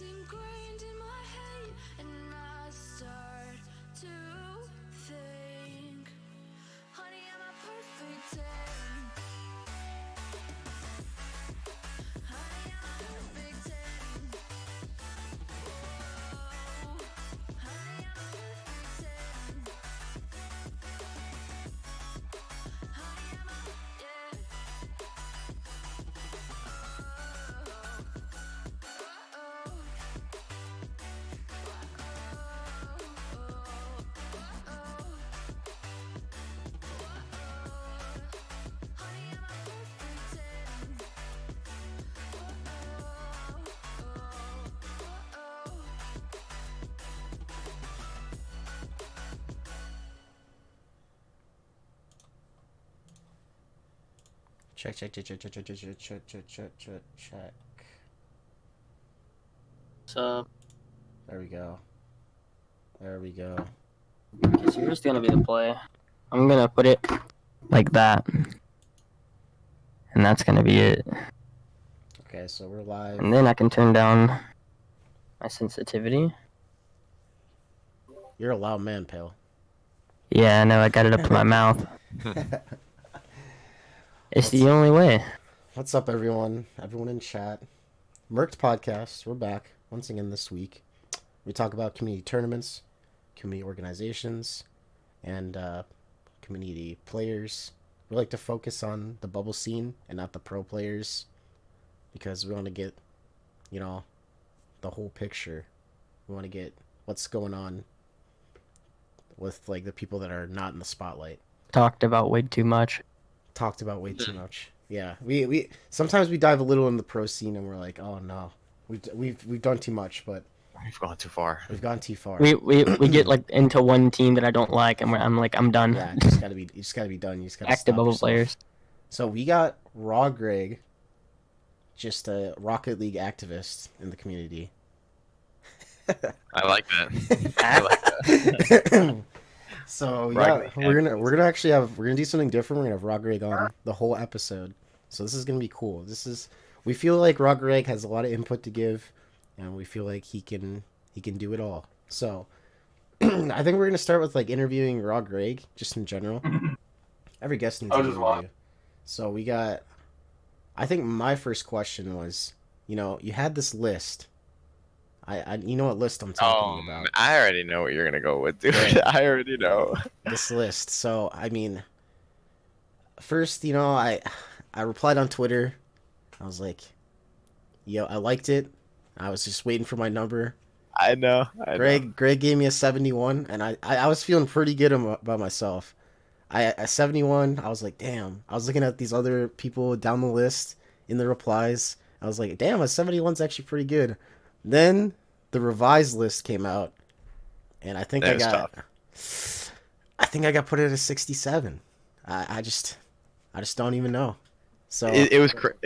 ingrained in my head, and I start to think, honey, I'm a perfect 10. Honey, I'm a perfect 10. Whoa. Honey, I'm a perfect 10. Honey, I'm a, yeah. Check. So, There we go. okay, so here's gonna be the play. I'm gonna put it like that, and that's gonna be it. Okay, so we're live. And then I can turn down my sensitivity. You're a loud man, Pale. Yeah, I know. I got it up to my mouth. It's the only way. What's up, everyone? Everyone in chat. MERC'D podcast. We're back once again this week. We talk about community tournaments, community organizations, and community players. We like to focus on the bubble scene and not the pro players because we want to get, the whole picture. We want to get what's going on with like the people that are not in the spotlight. Talked about way too much. Yeah, we sometimes we dive a little in the pro scene and we're like, oh no, we've done too much, but we've gone too far. We get like into one team that I don't like, and I'm done. Yeah, you just gotta be done. You just gotta active stop bubble yourself. players. So we got RawGreg, just a Rocket League activist in the community. I like that. So yeah, we're gonna do something different. We're gonna have RawGreg on the whole episode. So this is gonna be cool. We feel like RawGreg has a lot of input to give, and we feel like he can do it all. So I think we're gonna start with like interviewing RawGreg just in general. Every guest needs an interview. So we got. I think my first question was, you had this list. You know what list I'm talking about. I already know what you're gonna go with, dude. Right. I already know this list. So I mean, first, I replied on Twitter. I was like, I liked it. I was just waiting for my number. I know. Greg gave me a 71, and I was feeling pretty good about myself. At 71, I was like, damn. I was looking at these other people down the list in the replies. I was like, damn, a 71's actually pretty good. Then the revised list came out, and I think I got put at a 67. I just don't even know. So it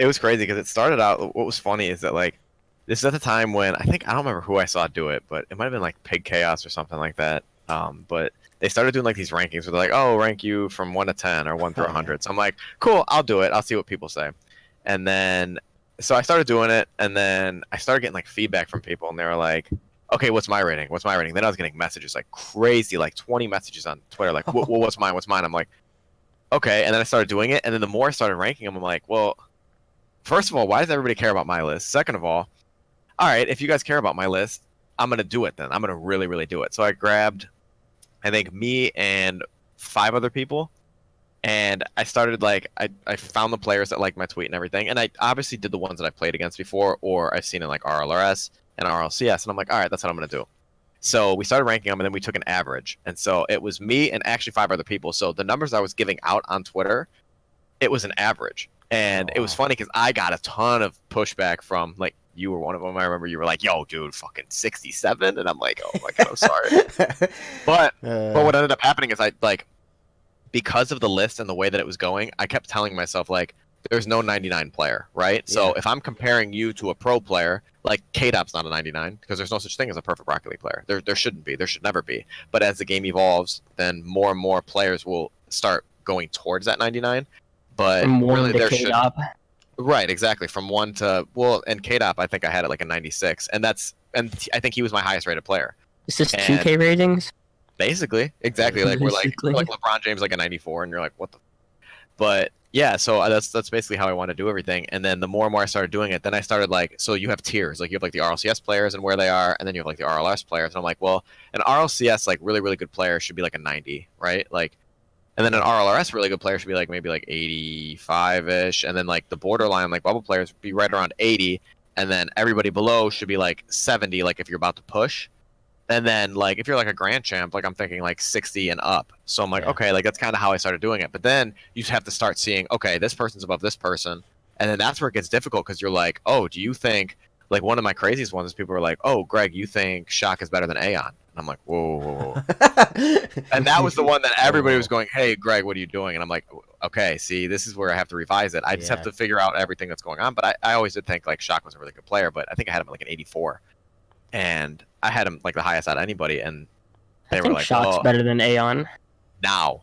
was crazy because it started out. What was funny is that like this is at the time when I don't remember who I saw do it, but it might have been like Pig Chaos or something like that. But they started doing like these rankings where they're like, oh, rank you from 1 to 10 or 1 through 100. So I'm like, cool, I'll do it. I'll see what people say, and then. So I started doing it, and then I started getting like feedback from people, and they were like, "Okay, what's my rating? Then I was getting messages like crazy, like 20 messages on Twitter, like, well, "What's mine? I'm like, "Okay," and then I started doing it, and then the more I started ranking them, I'm like, "Well, first of all, why does everybody care about my list? Second of all right, if you guys care about my list, I'm gonna do it. Then I'm gonna really, really do it." So I grabbed, I think, me and 5 other people. And I started like I found the players that liked my tweet and everything, and I obviously did the ones that I played against before or I've seen in like RLRS and RLCS, and I'm like, all right, that's what I'm gonna do. So we started ranking them, and then we took an average, and so it was me and actually 5 other people. So the numbers I was giving out on Twitter, it was an average, and It was funny because I got a ton of pushback from like you were one of them. I remember you were like, "Yo, dude, fucking 67," and I'm like, "Oh my god, I'm sorry." But what ended up happening is I like. Because of the list and the way that it was going, I kept telling myself, like, there's no 99 player, right? Yeah. So if I'm comparing you to a pro player, like, K-Dop's not a 99, because there's no such thing as a perfect Rocket League player. There shouldn't be. There should never be. But as the game evolves, then more and more players will start going towards that 99. But from 1 really, to there K-Dop. Right, exactly. From 1 to, well, and KDOP, I think I had it like a 96, and I think he was my highest rated player. Is this And 2K ratings? basically, exactly. Like we're Basically. like LeBron James like a 94, and you're like, what the? But yeah, so that's basically how I want to do everything. And then the more and more I started doing it, then I started like, so you have tiers, like you have like the RLCS players and where they are, and then you have like the RLS players. And I'm like, well, an RLCS like really really good player should be like a 90, right? Like, and then an RLRS really good player should be like maybe like 85 ish, and then like the borderline like bubble players would be right around 80, and then everybody below should be like 70, like if you're about to push. And then, like, if you're like a grand champ, like I'm thinking like 60 and up. So I'm like, okay, like that's kind of how I started doing it. But then you have to start seeing, okay, this person's above this person, and then that's where it gets difficult because you're like, oh, do you think like one of my craziest ones is people are like, oh, Greg, you think Shock is better than Aeon? And I'm like, whoa, whoa, whoa. And that was the one that everybody was going, hey, Greg, what are you doing? And I'm like, okay, see, this is where I have to revise it. I just have to figure out everything that's going on. But I always did think like Shock was a really good player, but I think I had him like an 84. And I had him like the highest out of anybody, and they were like, Shock's "Oh, better than Aeon. now,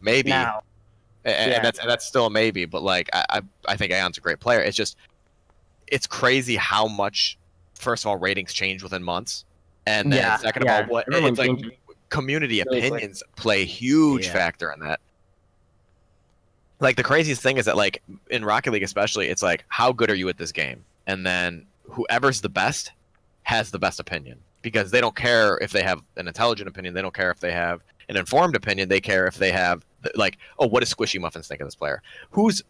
maybe." Now. And that's still a maybe, but like I think Aeon's a great player. It's just it's crazy how much, first of all, ratings change within months, and then second of all, what Everyone it's like changes. community Really quick. opinions play a huge factor in that. Like the craziest thing is that like in Rocket League especially, it's like how good are you at this game, and then whoever's the best has the best opinion because they don't care if they have an intelligent opinion. They don't care if they have an informed opinion. They care if they have like, oh, what does Squishy Muffins think of this player? Who's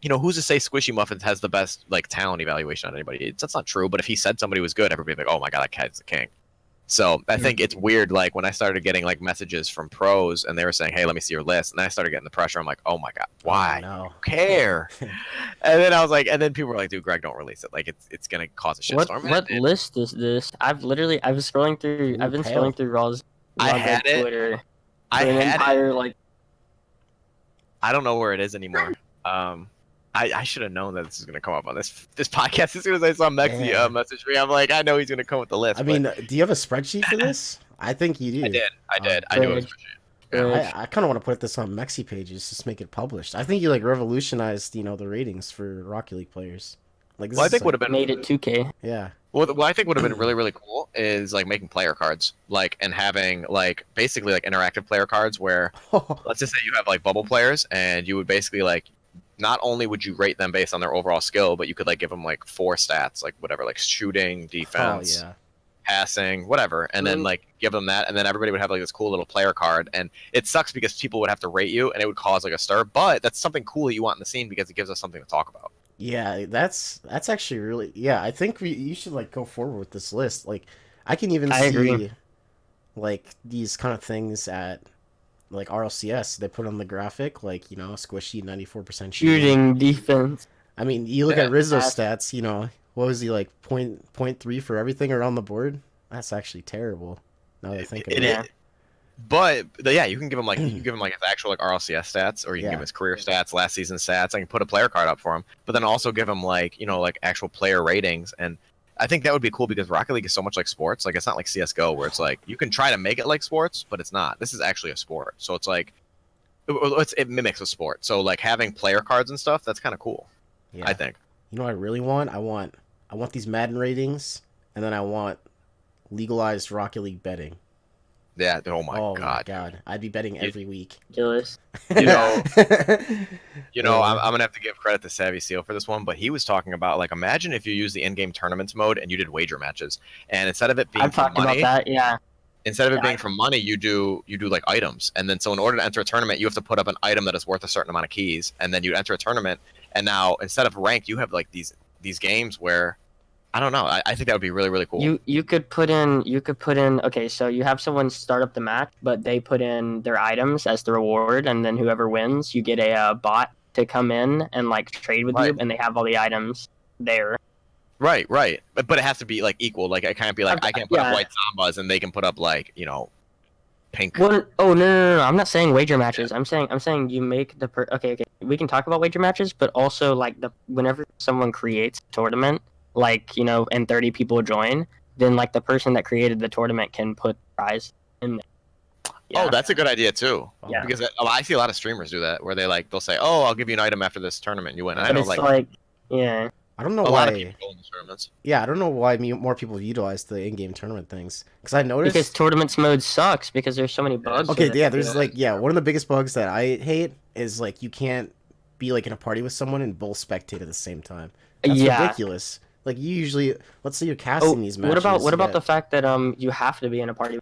to say Squishy Muffins has the best like talent evaluation on anybody? That's not true. But if he said somebody was good, everybody'd be like, oh my god, that cat's the king. So I think it's weird. Like when I started getting like messages from pros and they were saying, hey, let me see your list. And I started getting the pressure. I'm like, oh my god, why? Oh, no. You care? And then I was like, and then people were like, dude, Greg, don't release it. Like it's gonna cause a shitstorm. What list is this? I was scrolling through. I've been scrolling through Raw's Twitter. I had it. Like, I don't know where it is anymore. I should have known that this is gonna come up on this podcast as soon as I saw Mexi message me. I'm like, I know he's gonna come with the list. I mean, do you have a spreadsheet for this? I think you do. I did. I do have a spreadsheet. Yeah. I kind of want to put this on Mexi pages, just make it published. I think you like revolutionized, the ratings for Rocket League players. Like, this I think would have been made it 2K. Yeah. Well, what I think would have been really, really cool is like making player cards, like and having like basically like interactive player cards where let's just say you have like bubble players and you would basically like not only would you rate them based on their overall skill, but you could like give them like 4 stats, like whatever, like shooting, defense, passing, whatever, and then like give them that, and then everybody would have like this cool little player card. And it sucks because people would have to rate you, and it would cause like a stir. But that's something cool that you want in the scene because it gives us something to talk about. Yeah, that's actually really I think you should like go forward with this list. Like I can even see like these kind of things at like RLCS. They put on the graphic like squishy 94% shooting, defense. I mean, you look at Rizzo's stats. What was he like 0.3 for everything around the board? That's actually terrible. Now that I think about it. But yeah, you can give him like his actual like RLCS stats, or you can give him his career stats, last season stats. I can put a player card up for him, but then also give him like like actual player ratings. And I think that would be cool because Rocket League is so much like sports. Like it's not like CS:GO where it's like you can try to make it like sports, but it's not. This is actually a sport, so it's like it mimics a sport. So like having player cards and stuff, that's kind of cool. Yeah. I think. You know what I really want? I want these Madden ratings, and then I want legalized Rocket League betting. Yeah. Oh my god. I'd be betting every week. Jealous. I'm gonna have to give credit to Savvy Seal for this one, but he was talking about like imagine if you use the in-game tournaments mode and you did wager matches, and instead of it being for money, about that, yeah. Instead of it being for money, you do like items, and then so in order to enter a tournament, you have to put up an item that is worth a certain amount of keys, and then you enter a tournament, and now instead of rank, you have like these games where I don't know. I think that would be really, really cool. You could put in. Okay, so you have someone start up the match, but they put in their items as the reward, and then whoever wins, you get a bot to come in and like trade with you, and they have all the items there. Right. But it has to be like equal. Like I can't be like I can't put up white Zambas and they can put up like pink. Well, no. I'm not saying wager matches. I'm saying you make the okay. We can talk about wager matches, but also like whenever someone creates a tournament. Like, and 30 people join, then like the person that created the tournament can put prize in there. Yeah. Oh, that's a good idea too. Yeah. Because I see a lot of streamers do that where they'll say, "Oh, I'll give you an item after this tournament, and you win." And I know, it's like Yeah. I don't know A lot of why. people go in the tournaments. Yeah, I don't know why more people utilize the in-game tournament things. Because I Because noticed. tournaments mode sucks because there's so many bugs. Okay, with it. yeah, there's like one of the biggest bugs that I hate is like you can't be like in a party with someone and both spectate at the same time. That's Yeah. ridiculous. Like you usually, let's say you're Oh, casting these matches. what about yeah, the fact that you have to be in a party?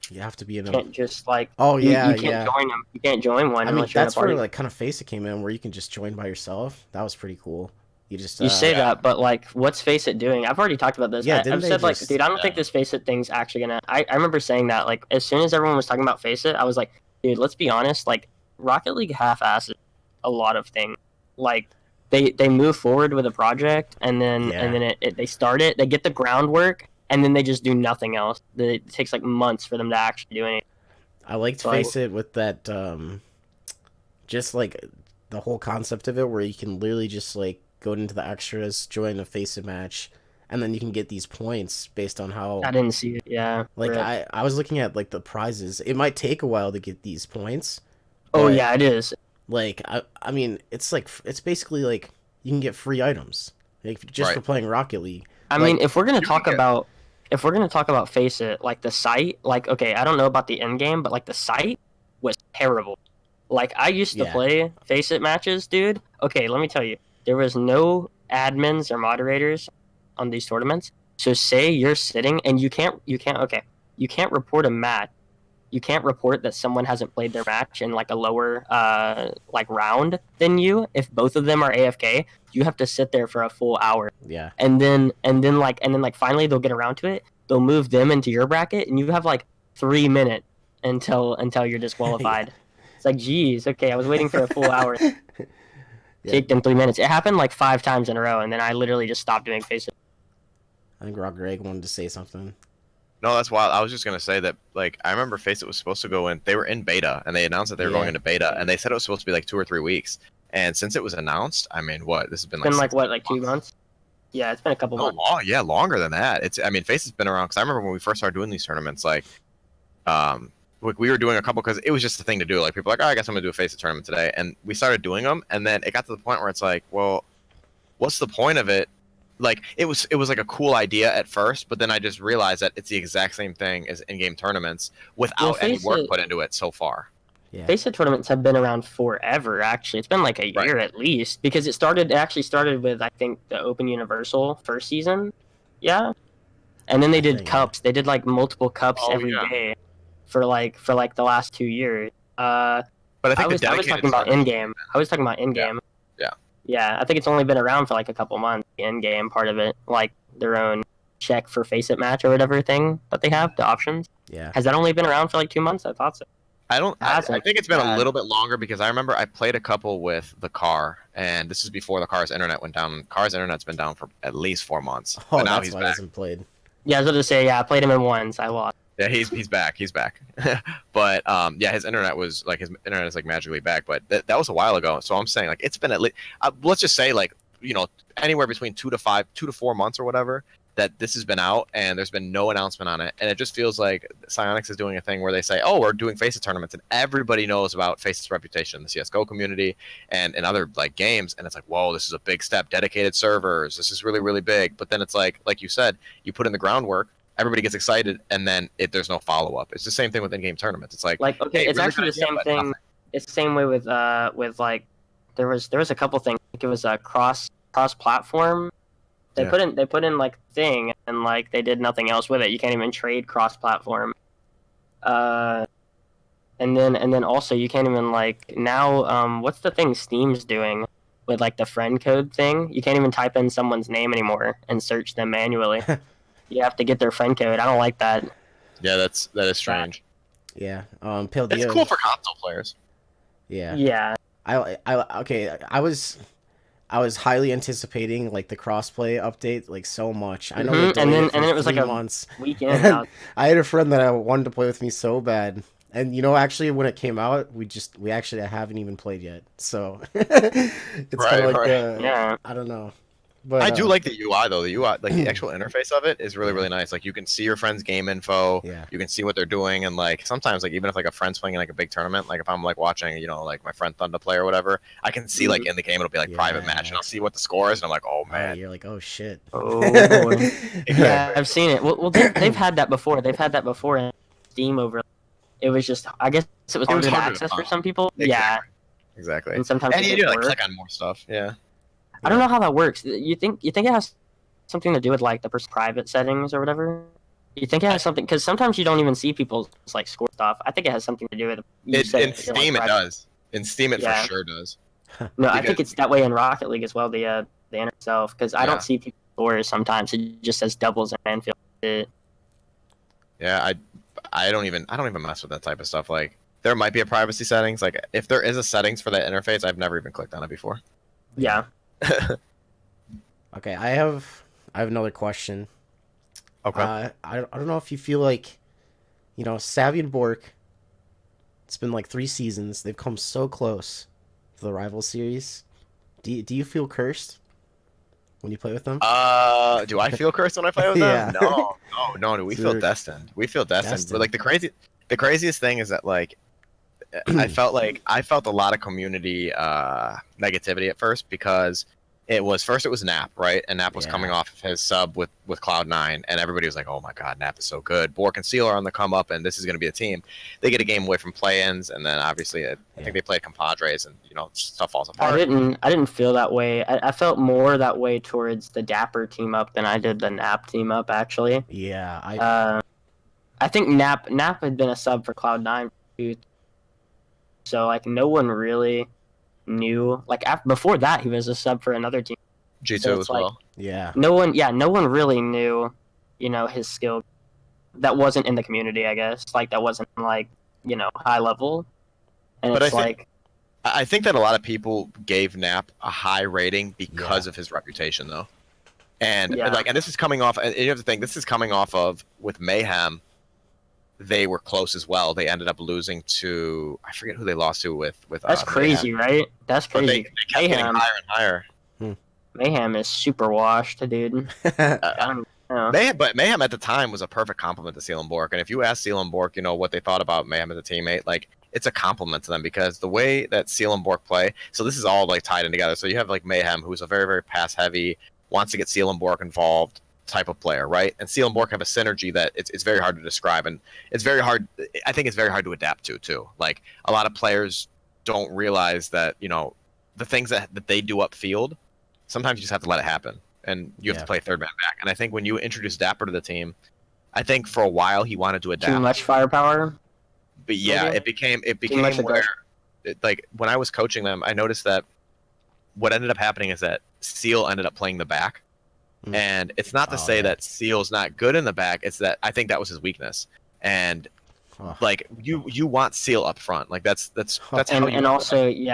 you have to be in You a. can't just like Oh yeah, you can't yeah. join them. You can't join one I mean, unless you're in a that's party. where like kind of Face It came in, where you can just join by yourself. That was pretty cool. You just You say Yeah. that, but like, what's Face It doing? I've already talked about this. Yeah, I, didn't I've they said like, just- dude, I don't think Yeah. this Face It thing's actually gonna. I remember saying that like as soon as everyone was talking about Face It, I was like, dude, let's be honest. Like, Rocket League half-asses a lot of things. Like, they move forward with a project and then Yeah. they start it, they get the groundwork, and then they just do nothing else. It takes like months for them to actually do anything. I liked Like- Face It with that, just like the whole concept of it, where you can literally just like go into the extras, join a Face It match, and then you can get these points based on how. I didn't see it. Yeah. Like Rip. I was looking at like the prizes. It might take a while to get these points. Oh but, yeah, it is. Like I mean, it's like it's basically like you can get free items like just for Right. playing Rocket League. I Like, mean, if we're gonna you can talk get- about Face It, like the site, like okay, I don't know about the end game, but like the site was terrible. Like I used to Yeah. play Face It matches, dude. Okay, let me tell you, there was no admins or moderators on these tournaments. So say you're sitting and you can't report a match. You can't report that someone hasn't played their match in like a lower like round than you. If both of them are AFK, you have to sit there for a full hour. Yeah. And then finally they'll get around to it. They'll move them into your bracket, and you have like 3 minutes until you're disqualified. It's like, geez, okay, I was waiting for a full hour. Yeah. Kicked in 3 minutes. It happened like 5 times in a row, and then I literally just stopped doing Face It. I think RawGreg wanted to say something. No, that's wild. I was just gonna say that, like, I remember Face It was supposed to go in. They were in beta, and they announced that they were Yeah. going into beta, and they said it was supposed to be like 2 or 3 weeks. And since it was announced, I mean, what? This has been It's been like 6 what, like 2 months? Yeah, it's been a couple No, months. long, yeah, longer than that. It's, I mean, Face has been around because I remember when we first started doing these tournaments, like we were doing a couple because it was just the thing to do. Like people were like, oh, I guess I'm gonna do a Face It tournament today, and we started doing them, and then it got to the point where it's like, well, what's the point of it? Like it was like a cool idea at first, but then I just realized that it's the exact same thing as in-game tournaments without any Face work It- put into it so far. Yeah. Face It tournaments have been around forever. Actually, it's been like a year at least because it actually started with I think the Open Universal first season, yeah, and then they I did think, cups. They did like multiple cups Oh, every yeah. day for the last 2 years. But I think I was talking about in game. I was talking about in game. Yeah. Yeah, I think it's only been around for like a couple months. The in game part of it, like their own check for Face It match or whatever thing that they have, the options. Yeah. Has that only been around for like 2 months? I thought so. I don't. I Hasn't. think it's been a Yeah. little bit longer because I remember I played a couple with the car, and this is before the car's internet went down. Car's internet's been down for at least 4 months. Oh, but now that's he's why he back. hasn't played. Yeah, I was about to say, yeah, I played him in once. I lost. Yeah, he's back. He's back. But yeah, his internet was like his internet is like magically back. But that was a while ago. So I'm saying like it's been at least let's just say like anywhere between 2 to 4 months or whatever that this has been out, and there's been no announcement on it, and it just feels like Psyonix is doing a thing where they say, oh, we're doing Face It tournaments, and everybody knows about Face It's reputation in the CS:GO community and in other like games, and it's like, whoa, this is a big step. Dedicated servers, this is really really big. But then it's like you said, you put in the groundwork. Everybody gets excited, and then there's no follow up. It's the same thing with in-game tournaments. It's like Okay, hey, it's really actually good the same idea, but thing. nothing. It's the same way with like there was a couple things. I think it was a cross platform. They Yeah. put in like thing and like they did nothing else with it. You can't even trade cross platform. And then also you can't even like now what's the thing Steam's doing with like the friend code thing? You can't even type in someone's name anymore and search them manually. You have to get their friend code. I don't like that. Yeah, that is strange. Yeah. Pale It's Dio. cool for console players. Yeah. Yeah. I was highly anticipating like the crossplay update like so much. I know Mhm, they and delayed then it for it was like 3 a months. Weekend And out. I had a friend that I wanted to play with me so bad. And actually when it came out, we actually haven't even played yet. So it's kind Right, of like right. the Yeah. I don't know. But I do like the UI though. The UI, like the actual interface of it, is really really nice. Like you can see your friends' game info. Yeah. You can see what they're doing, and like sometimes like even if like a friend's playing in like a big tournament, like if I'm like watching, like my friend Thunder play or whatever, I can see like in the game it'll be like private match, and I'll see what the score is, and I'm like, oh man. You're like, oh shit. Oh, Exactly. yeah, I've seen it. Well, they've had that before. They've had that before in Steam over. It was just, I guess it was harder to access for some people. Yeah. Exactly. And sometimes and it you didn't like work. click on more stuff. Yeah. I don't know how that works. You think it has something to do with like the person's private settings or whatever? You think it has something? Because sometimes you don't even see people's like score stuff. I think it has something to do with. In Steam it does. In Steam it for sure does. No, I think it's that way in Rocket League as well. The internet itself, because I don't see people's scores sometimes. It just says doubles and Manfield. Yeah, I don't even mess with that type of stuff. Like there might be a privacy settings. Like if there is a settings for that interface, I've never even clicked on it before. Yeah. Okay, I have another question. Okay. I don't know if you feel like, Savvy and Bork. It's been like 3 seasons. They've come so close to the rival series. Do you feel cursed when you play with them? Do I feel cursed when I play with them? Yeah. No. We feel destined. We feel destined. But like the craziest thing is that like I felt a lot of community negativity at first because it was Nap, right? And Nap was coming off of his sub with Cloud9, and everybody was like, "Oh my God, Nap is so good." Bork and Seal are on the come up, and this is going to be a team. They get a game away from play-ins, and then obviously I think they played Compadres, and stuff falls apart. I didn't feel that way. I felt more that way towards the Dapper team up than I did the Nap team up actually. Yeah, I think Nap had been a sub for Cloud9 too. So like no one really knew. Like before that, he was a sub for another team. G2 so as well. Yeah. No one really knew, his skill. That wasn't in the community, I guess. Like that wasn't like high level. And but it's I think that a lot of people gave Nap a high rating because of his reputation, though. And and this is coming off. And you have to think this is coming off of with Mayhem. They were close as well. They ended up losing to I forget who they lost to with. That's crazy, Mayhem. Right? That's crazy. They kept getting higher and higher. Mayhem is super washed, dude. I don't know. Mayhem at the time was a perfect compliment to Seal and Bork. And if you ask Seal and Bork, what they thought about Mayhem as a teammate, like it's a compliment to them because the way that Seal and Bork play. So this is all like tied in together. So you have like Mayhem, who's a very very pass heavy, wants to get Seal and Bork involved type of player, right? And Seal and Bork have a synergy that it's very hard to describe, and it's very hard. I think it's very hard to adapt to too. Like a lot of players don't realize that the things that they do upfield. Sometimes you just have to let it happen, and you have to play third man back. And I think when you introduce Dapper to the team, I think for a while he wanted to adapt. Too much firepower. But yeah, it became where, like when I was coaching them, I noticed that what ended up happening is that Seal ended up playing the back. And it's not to say that Seal's not good in the back. It's that I think that was his weakness. And like you want Seal up front. Like that's how you. And also, you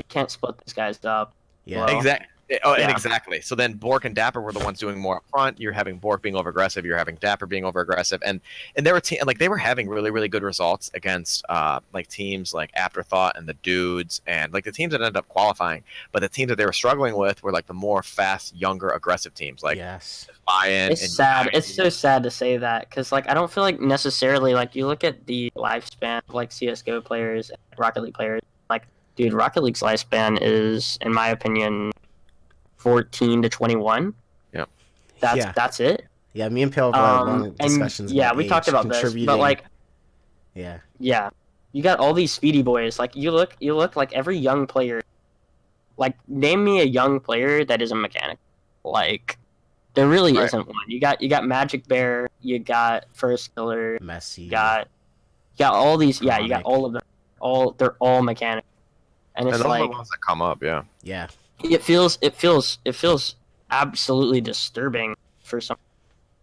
can't split these guys up. Yeah, well. Exactly. And exactly. So then Bork and Dapper were the ones doing more up front. You're having Bork being over aggressive. You're having Dapper being over aggressive, and they were having really really good results against like teams like Afterthought and the Dudes and like the teams that ended up qualifying. But the teams that they were struggling with were like the more fast, younger, aggressive teams. Like Defiant. It's sad. It's so sad to say that because like I don't feel like necessarily like you look at the lifespan of like CS:GO players, and Rocket League players. Like, dude, Rocket League's lifespan is, in my opinion, 14 to 21. Yeah. That's it. Yeah, me and Pale have long discussions. Yeah, we talked about this, but like, yeah, you got all these speedy boys. Like you look like every young player. Like, name me a young player that is a mechanic. Like, there really isn't one. You got Magic Bear. You got First Killer. Messi. You got all these. Yeah, you got all of them. They're all mechanic. And it's those like are the ones that come up. Yeah. Yeah. It feels absolutely disturbing for some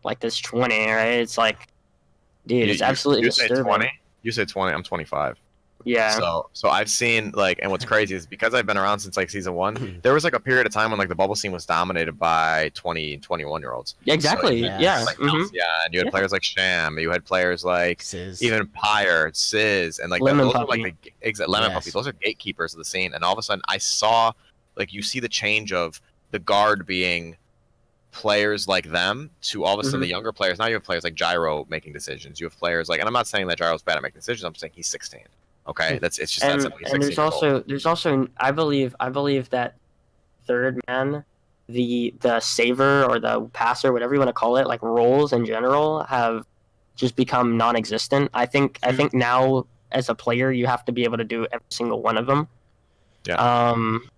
like this 20, right? It's like, dude, it's absolutely disturbing. 20? You say 20. I'm 25. Yeah. So I've seen like, and what's crazy is because I've been around since like season 1, there was like a period of time when like the bubble scene was dominated by 20 and 21 year olds. Exactly. So, yeah. Like, and you had players like Sham. You had players like Sizz. even Pyre, Sizz, and like Lemon those are Puppy. like the Lemon Puppy. Those are gatekeepers of the scene. And all of a sudden, I saw like you see the change of the guard being players like them to all of a sudden the younger players. Now you have players like Gyro making decisions. You have players like, and I'm not saying that Gyro's bad at making decisions. I'm saying he's 16. Okay, it's just that simple. He's 16 there's also I believe that third man, the saver or the passer, whatever you want to call it, like roles in general have just become non-existent. I think now as a player you have to be able to do every single one of them. Yeah.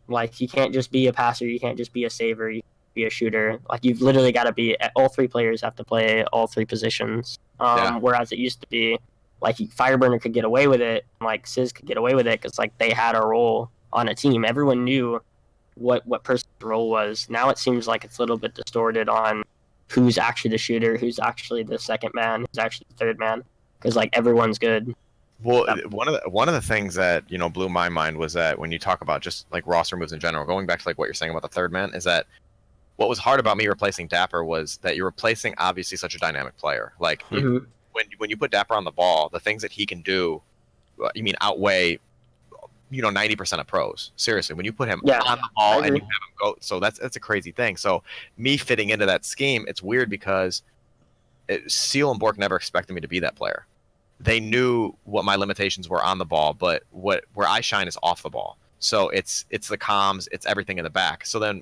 Like you can't just be a passer, you can't just be a saver, you can't be a shooter. Like you've literally got to be. All three players have to play all three positions. Whereas it used to be like Fireburner could get away with it, like Sizz could get away with it because like they had a role on a team. Everyone knew what person's role was. Now it seems like it's a little bit distorted on who's actually the shooter, who's actually the second man, who's actually the third man, because like everyone's good. Well, one of the things that blew my mind was that when you talk about just like roster moves in general, going back to like what you're saying about the third man, is that what was hard about me replacing Dapper was that you're replacing obviously such a dynamic player. Like when you put Dapper on the ball, the things that he can do, outweigh 90% of pros. Seriously, when you put him on the ball and you have him go, so that's a crazy thing. So me fitting into that scheme, it's weird because Seal and Bork never expected me to be that player. They knew what my limitations were on the ball, but where I shine is off the ball. So it's the comms, it's everything in the back. So then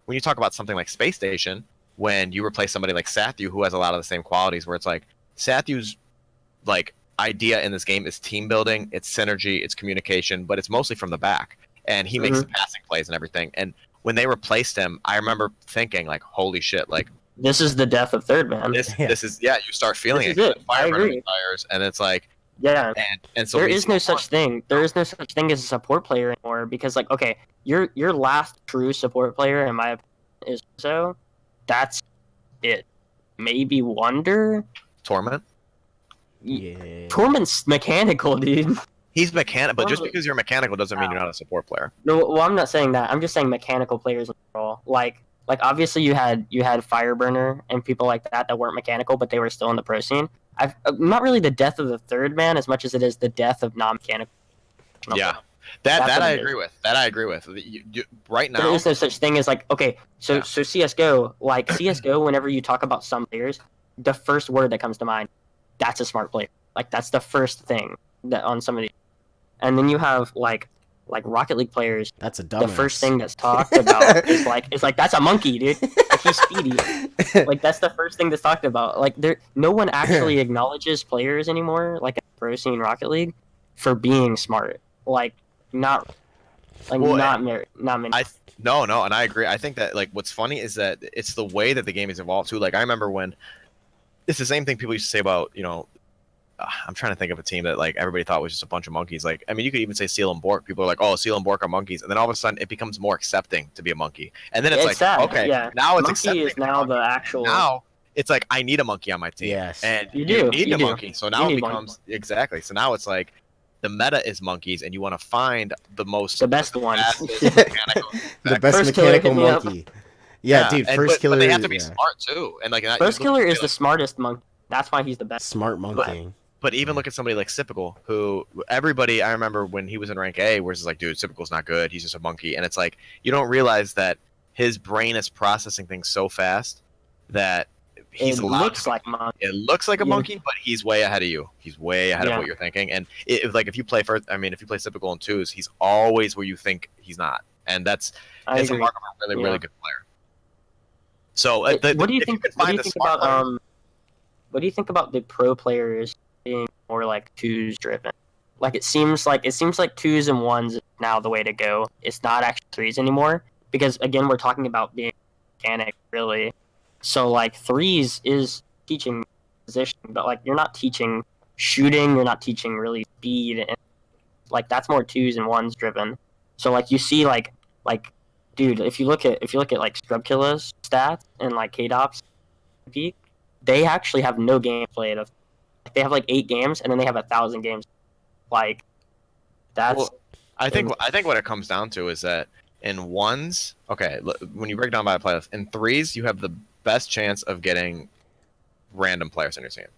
when you talk about something like Space Station, when you replace somebody like Sathu, who has a lot of the same qualities, where it's like Sathu's like idea in this game is team building, it's synergy, it's communication, but it's mostly from the back, and he makes the passing plays and everything. And when they replaced him, I remember thinking like, holy shit, like this is the death of third man. This is you start feeling it. I agree. Retires, and it's like and so there is no such thing. There is no such thing as a support player anymore, because like okay, your last true support player in my opinion is so that's it. Maybe Wonder. Torment. Yeah. Torment's mechanical, dude. He's mechanical, but just because you're mechanical doesn't mean you're not a support player. No, well, I'm not saying that. I'm just saying mechanical players in general. Like obviously you had Fireburner and people like that weren't mechanical, but they were still in the pro scene. Not really the death of the third man as much as it is the death of non-mechanical. Yeah, that I agree with. That I agree with. Right now, there is no such thing as like okay. So CS:GO, like CS:GO, whenever you talk about some players, the first word that comes to mind, that's a smart player. Like that's the first thing that on some of these, and then you have like Rocket League players. That's a dumbass. The first thing that's talked about is like that's a monkey, dude. Like, he's speedy. Like that's the first thing that's talked about. Like no one actually acknowledges players anymore, like in pro scene Rocket League, for being smart. Like not many. No, and I agree. I think that like what's funny is that it's the way that the game has evolved too. Like I remember when it's the same thing people used to say about I'm trying to think of a team that like everybody thought was just a bunch of monkeys. Like, I mean, you could even say Seal and Bork. People are like, "Oh, Seal and Bork are monkeys," and then all of a sudden, it becomes more accepting to be a monkey. And then it's like, sad. okay, now it's accepting. Monkey is now the actual. Now it's like I need a monkey on my team. Yes, and you need a monkey. So now it becomes exactly. So now it's like the meta is monkeys, and you want to find the best ones, the best mechanical monkey. Yeah, dude, first killer. But they have to be smart too, and like first killer is the smartest monkey. That's why he's the best. Smart monkey. But even look at somebody like Sipical, who everybody, I remember when he was in rank A, where it's like, dude, Sipical's not good. He's just a monkey. And it's like, you don't realize that his brain is processing things so fast that he's It looks like a monkey, but he's way ahead of you. He's way ahead of what you're thinking. And if you play Sipical in twos, he's always where you think he's not. And that's a mark of a really, really good player. So what do you think about the pro players being more like twos driven? Like it seems like twos and ones is now the way to go. It's not actually threes anymore, because again we're talking about being mechanic really. So like threes is teaching position, but like you're not teaching shooting, you're not teaching really speed, and like that's more twos and ones driven. So like you see like dude, if you look at like Scrubkilla's stats and like KDOP's peak, they actually have no game played of. They have like 8 games, and then they have 1,000 games. Like, that's. Well, I think what it comes down to is that in ones, okay, when you break down by a playoff, in threes you have the best chance of getting random players on your team.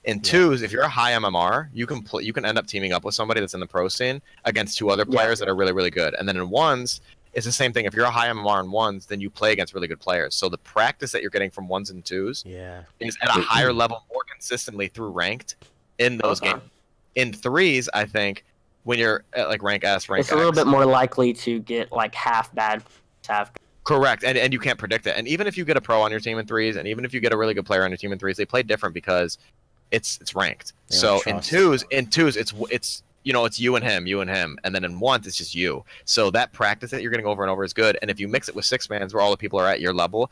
In twos, if you're a high MMR, you can end up teaming up with somebody that's in the pro scene against 2 other players that are really, really good. And then in ones, it's the same thing. If you're a high MMR in ones, then you play against really good players. So the practice that you're getting from ones and twos is at a higher level more consistently through ranked in those games. In threes, I think when you're at like rank S, rank X, it's a little bit more likely to get like half bad, half. Correct, and you can't predict it. And even if you get a pro on your team in threes, and even if you get a really good player on your team in threes, they play different because it's ranked. So in twos, it's you and him, and then in ones it's just you. So that practice that you're getting over and over is good. And if you mix it with six mans where all the people are at your level,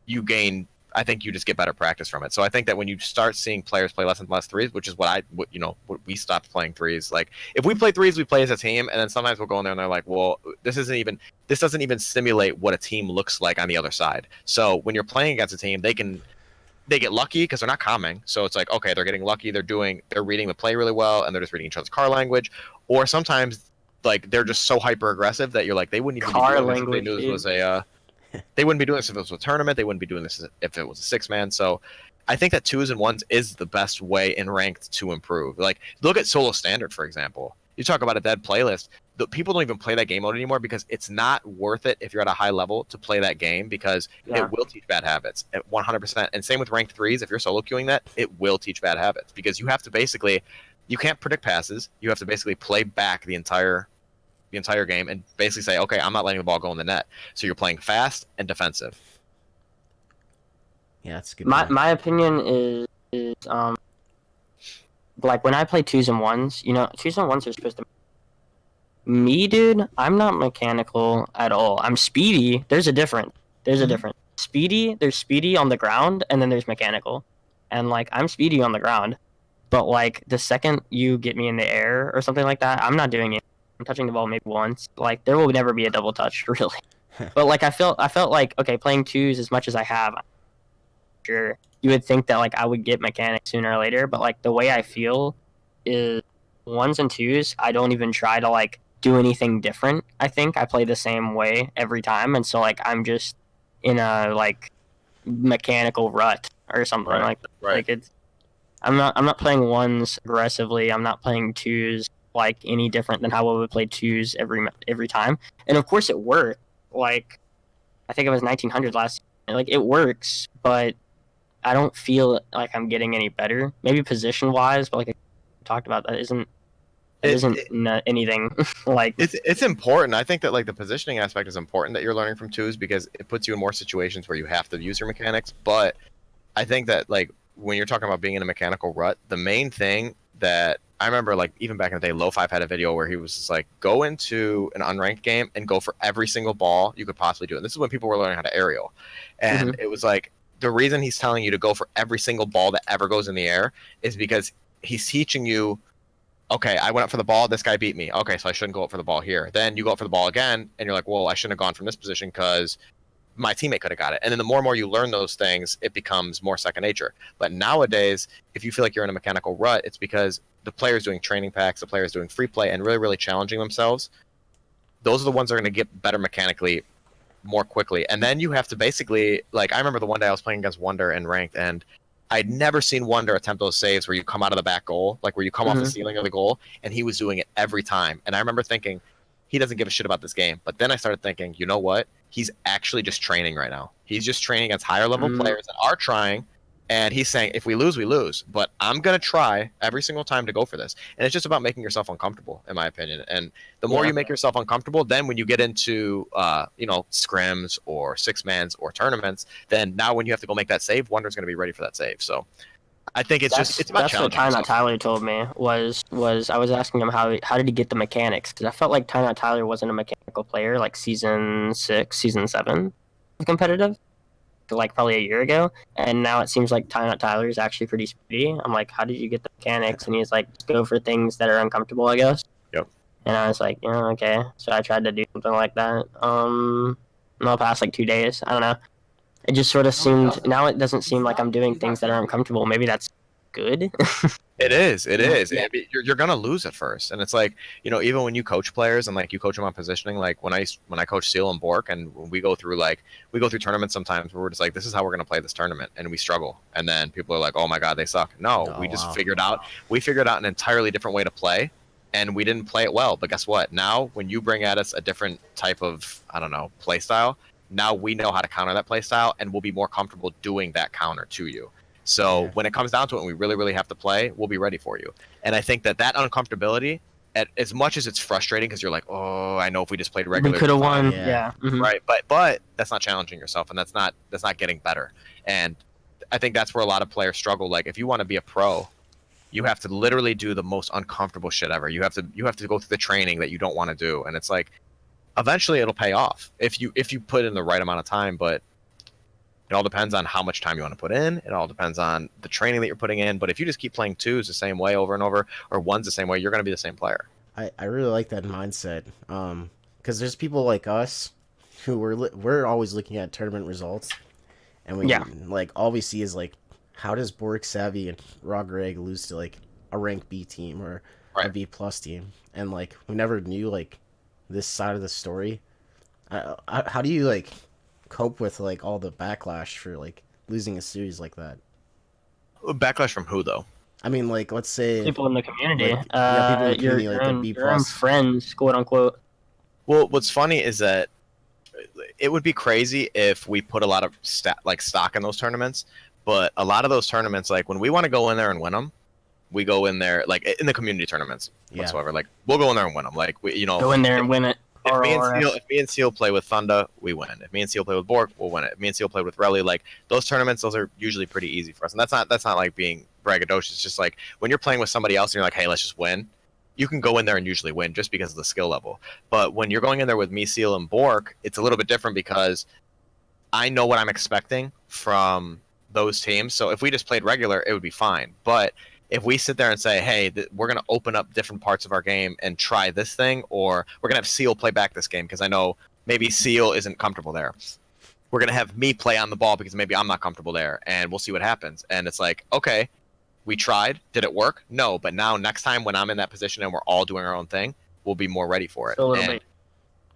you gain. I think you just get better practice from it. So I think that when you start seeing players play less and less threes, which is what we stopped playing threes. Like if we play threes, we play as a team, and then sometimes we'll go in there and they're like, well, this doesn't even simulate what a team looks like on the other side. So when you're playing against a team, they get lucky because they're not calming. So it's like, okay, they're getting lucky. They're reading the play really well, and they're just reading each other's car language. Or sometimes like they're just so hyper aggressive that you're like, they wouldn't even car be doing language, this if they knew this was a. They wouldn't be doing this if it was a tournament. They wouldn't be doing this if it was a six man. So I think that twos and ones is the best way in ranked to improve. Like look at solo standard, for example. You talk about a dead playlist. The people don't even play that game mode anymore because it's not worth it if you're at a high level to play that game because it will teach bad habits at 100%. And same with ranked threes. If you're solo queuing that, it will teach bad habits because you have to you can't predict passes. You have to basically play back the entire game and basically say, okay, I'm not letting the ball go in the net. So you're playing fast and defensive. Yeah, that's good. My opinion is like when I play twos and ones, twos and ones are supposed to. Me, dude, I'm not mechanical at all. I'm speedy. There's a difference. Speedy. There's speedy on the ground, and then there's mechanical. And like I'm speedy on the ground, but like the second you get me in the air or something like that, I'm not doing it. I'm touching the ball maybe once. Like there will never be a double touch, really. But like I felt like okay, playing twos as much as I have, sure you would think that like I would get mechanics sooner or later. But like the way I feel is ones and twos, I don't even try to like do anything different. I think I play the same way every time, and so like I'm just in a like mechanical rut or something like it's. I'm not playing ones aggressively. I'm not playing twos like any different than how I would play twos every time. And of course it worked. Like I think it was 1900 last year. Like it works, but I don't feel like I'm getting any better. Maybe position wise, but like I talked about, that isn't anything. Like it's important. I think that like the positioning aspect is important that you're learning from twos because it puts you in more situations where you have to use your mechanics. But I think that like when you're talking about being in a mechanical rut, the main thing that I remember, like even back in the day, Low5 had a video where he was just like, go into an unranked game and go for every single ball you could possibly do. And this is when people were learning how to aerial. And it was like, the reason he's telling you to go for every single ball that ever goes in the air is because he's teaching you, okay, I went up for the ball, this guy beat me. Okay, so I shouldn't go up for the ball here. Then you go up for the ball again, and you're like, well, I shouldn't have gone from this position because my teammate could have got it. And then the more and more you learn those things, it becomes more second nature. But nowadays, if you feel like you're in a mechanical rut, it's because the players doing training packs, the players doing free play, and really, really challenging themselves. Those are the ones that are going to get better mechanically more quickly. And then you have to basically, like, I remember the one day I was playing against Wonder in ranked, and I'd never seen Wonder attempt those saves where you come out of the back goal, like where you come off the ceiling of the goal, and he was doing it every time. And I remember thinking, he doesn't give a shit about this game. But then I started thinking, you know what? He's actually just training right now. He's just training against higher level players that are trying. And he's saying, if we lose, we lose. But I'm going to try every single time to go for this. And it's just about making yourself uncomfortable, in my opinion. And the more you make yourself uncomfortable, then when you get into, scrims or six-mans or tournaments, then now when you have to go make that save, Wonder's going to be ready for that save. So I think it's about challenging what Time Tyler told me was I was asking him how did he get the mechanics? Because I felt like Time Tyler wasn't a mechanical player like season 6, season 7 competitive. Like probably a year ago, and now it seems like Tyler is actually pretty speedy. I'm like, how did you get the mechanics? And he's like, go for things that are uncomfortable, I guess. Yep. And I was like, yeah, okay. So I tried to do something like that. In the past like 2 days, I don't know. It just sort of seemed. Now it doesn't seem like I'm doing things that are uncomfortable. Maybe that's good. It is. Yeah. You're gonna lose at first, and it's like, even when you coach players and like you coach them on positioning, like when I coach Seal and Bork, and we go through tournaments sometimes where we're just like, this is how we're gonna play this tournament, and we struggle, and then people are like, oh my god, they suck. No, we figured out an entirely different way to play, and we didn't play it well. But guess what? Now, when you bring at us a different type of, I don't know, play style, now we know how to counter that play style, and we'll be more comfortable doing that counter to you. So when it comes down to it and we really, really have to play, we'll be ready for you. And I think that uncomfortability, as much as it's frustrating because you're like, oh, I know if we just played regular, we could have won. Yeah. Right. But that's not challenging yourself, and that's not getting better. And I think that's where a lot of players struggle. Like, if you want to be a pro, you have to literally do the most uncomfortable shit ever. You have to go through the training that you don't want to do, and it's like, eventually it'll pay off if you put in the right amount of time. But it all depends on how much time you want to put in. It all depends on the training that you're putting in. But if you just keep playing twos the same way over and over, or ones the same way, you're going to be the same player. I really like that mindset. Because there's people like us who we're always looking at tournament results, and we like all we see is like, how does Bork, Savvy, and RawGreg lose to like a rank B team or a B plus team? And like we never knew like this side of the story. How do you like cope with like all the backlash for like losing a series like that? Backlash from who though? I mean, like, let's say people in the community, people in the community, like the B your own plus friends, quote unquote. Well, what's funny is that it would be crazy if we put a lot of stock in those tournaments, but a lot of those tournaments, like when we want to go in there and win them, we go in there like in the community tournaments whatsoever. Like we'll go in there and win them. Like we, go in there and win it. If me and Seal play with Thunder, we win. If me and Seal play with Bork, we'll win it. If me and Seal play with Relly, like those tournaments, those are usually pretty easy for us. And that's not like being braggadocious. It's just like when you're playing with somebody else and you're like, hey, let's just win. You can go in there and usually win just because of the skill level. But when you're going in there with me, Seal, and Bork, it's a little bit different because I know what I'm expecting from those teams. So if we just played regular, it would be fine. But if we sit there and say, hey, we're going to open up different parts of our game and try this thing, or we're going to have Seal play back this game because I know maybe Seal isn't comfortable there. We're going to have me play on the ball because maybe I'm not comfortable there, and we'll see what happens. And it's like, okay, we tried. Did it work? No. But now next time when I'm in that position and we're all doing our own thing, we'll be more ready for it.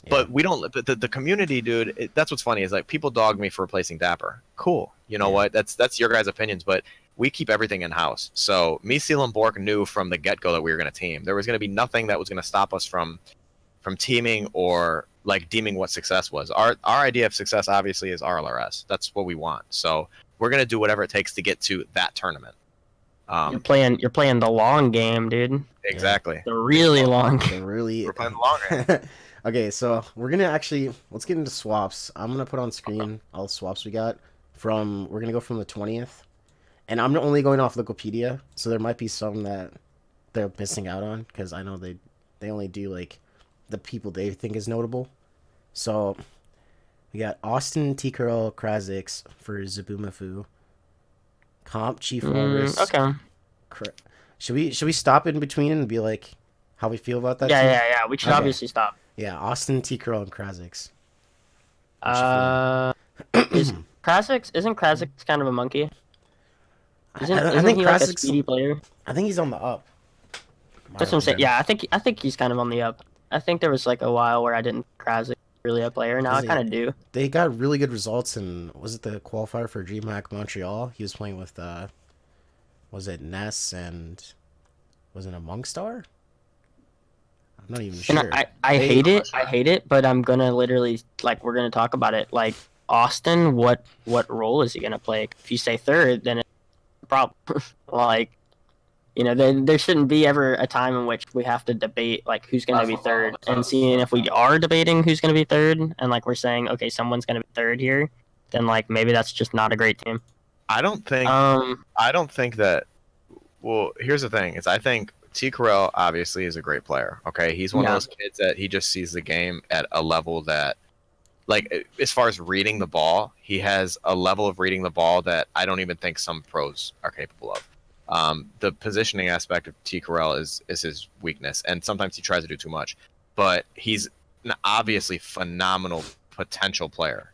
But we don't. But the community, dude. That's what's funny is like people dog me for replacing Dapper. Cool. You know what? That's your guys' opinions, but we keep everything in house. So me, Seal, and Bork knew from the get go that we were going to team. There was going to be nothing that was going to stop us from teaming or like deeming what success was. Our idea of success obviously is RLRS. That's what we want. So we're going to do whatever it takes to get to that tournament. You're playing the long game, dude. Exactly. The really long game. We're playing the long game. Okay, so we're gonna let's get into swaps. I'm gonna put on screen all the swaps we got we're gonna go from the 20th, and I'm only going off Wikipedia, so there might be some that they're missing out on because I know they only do like the people they think is notable. So we got Austin, T-Curl, Krazix for Zabumafu, Comp, Chief Walrus. Okay. Should we stop in between and be like how we feel about that? Yeah. We should obviously stop. Yeah, Austin, T-Curl, and Krazix. Isn't Krazix kind of a monkey? I Isn't think he like a speedy player? I think he's on the up. That's what I'm saying. Yeah, I think he's kind of on the up. I think there was like a while where I didn't Krazix really a player. Now I kind of do. They got really good results in, was it the qualifier for DreamHack Montreal? He was playing with was it Ness and was it a Monkstar? I'm not even sure. And I hate it, but I'm gonna literally like we're gonna talk about it. Like Austin, what role is he gonna play? If you say third, then it's a problem. Like, you know, there shouldn't be ever a time in which we have to debate like who's gonna be third, and seeing if we are debating who's gonna be third, and like we're saying, okay, someone's gonna be third here, then like maybe that's just not a great team. I don't think that. Well, here's the thing: is I think T. Carell obviously is a great player. Okay, he's one of those kids that he just sees the game at a level that, like, as far as reading the ball, he has a level of reading the ball that I don't even think some pros are capable of. The positioning aspect of T. Carell is his weakness, and sometimes he tries to do too much. But he's an obviously phenomenal potential player.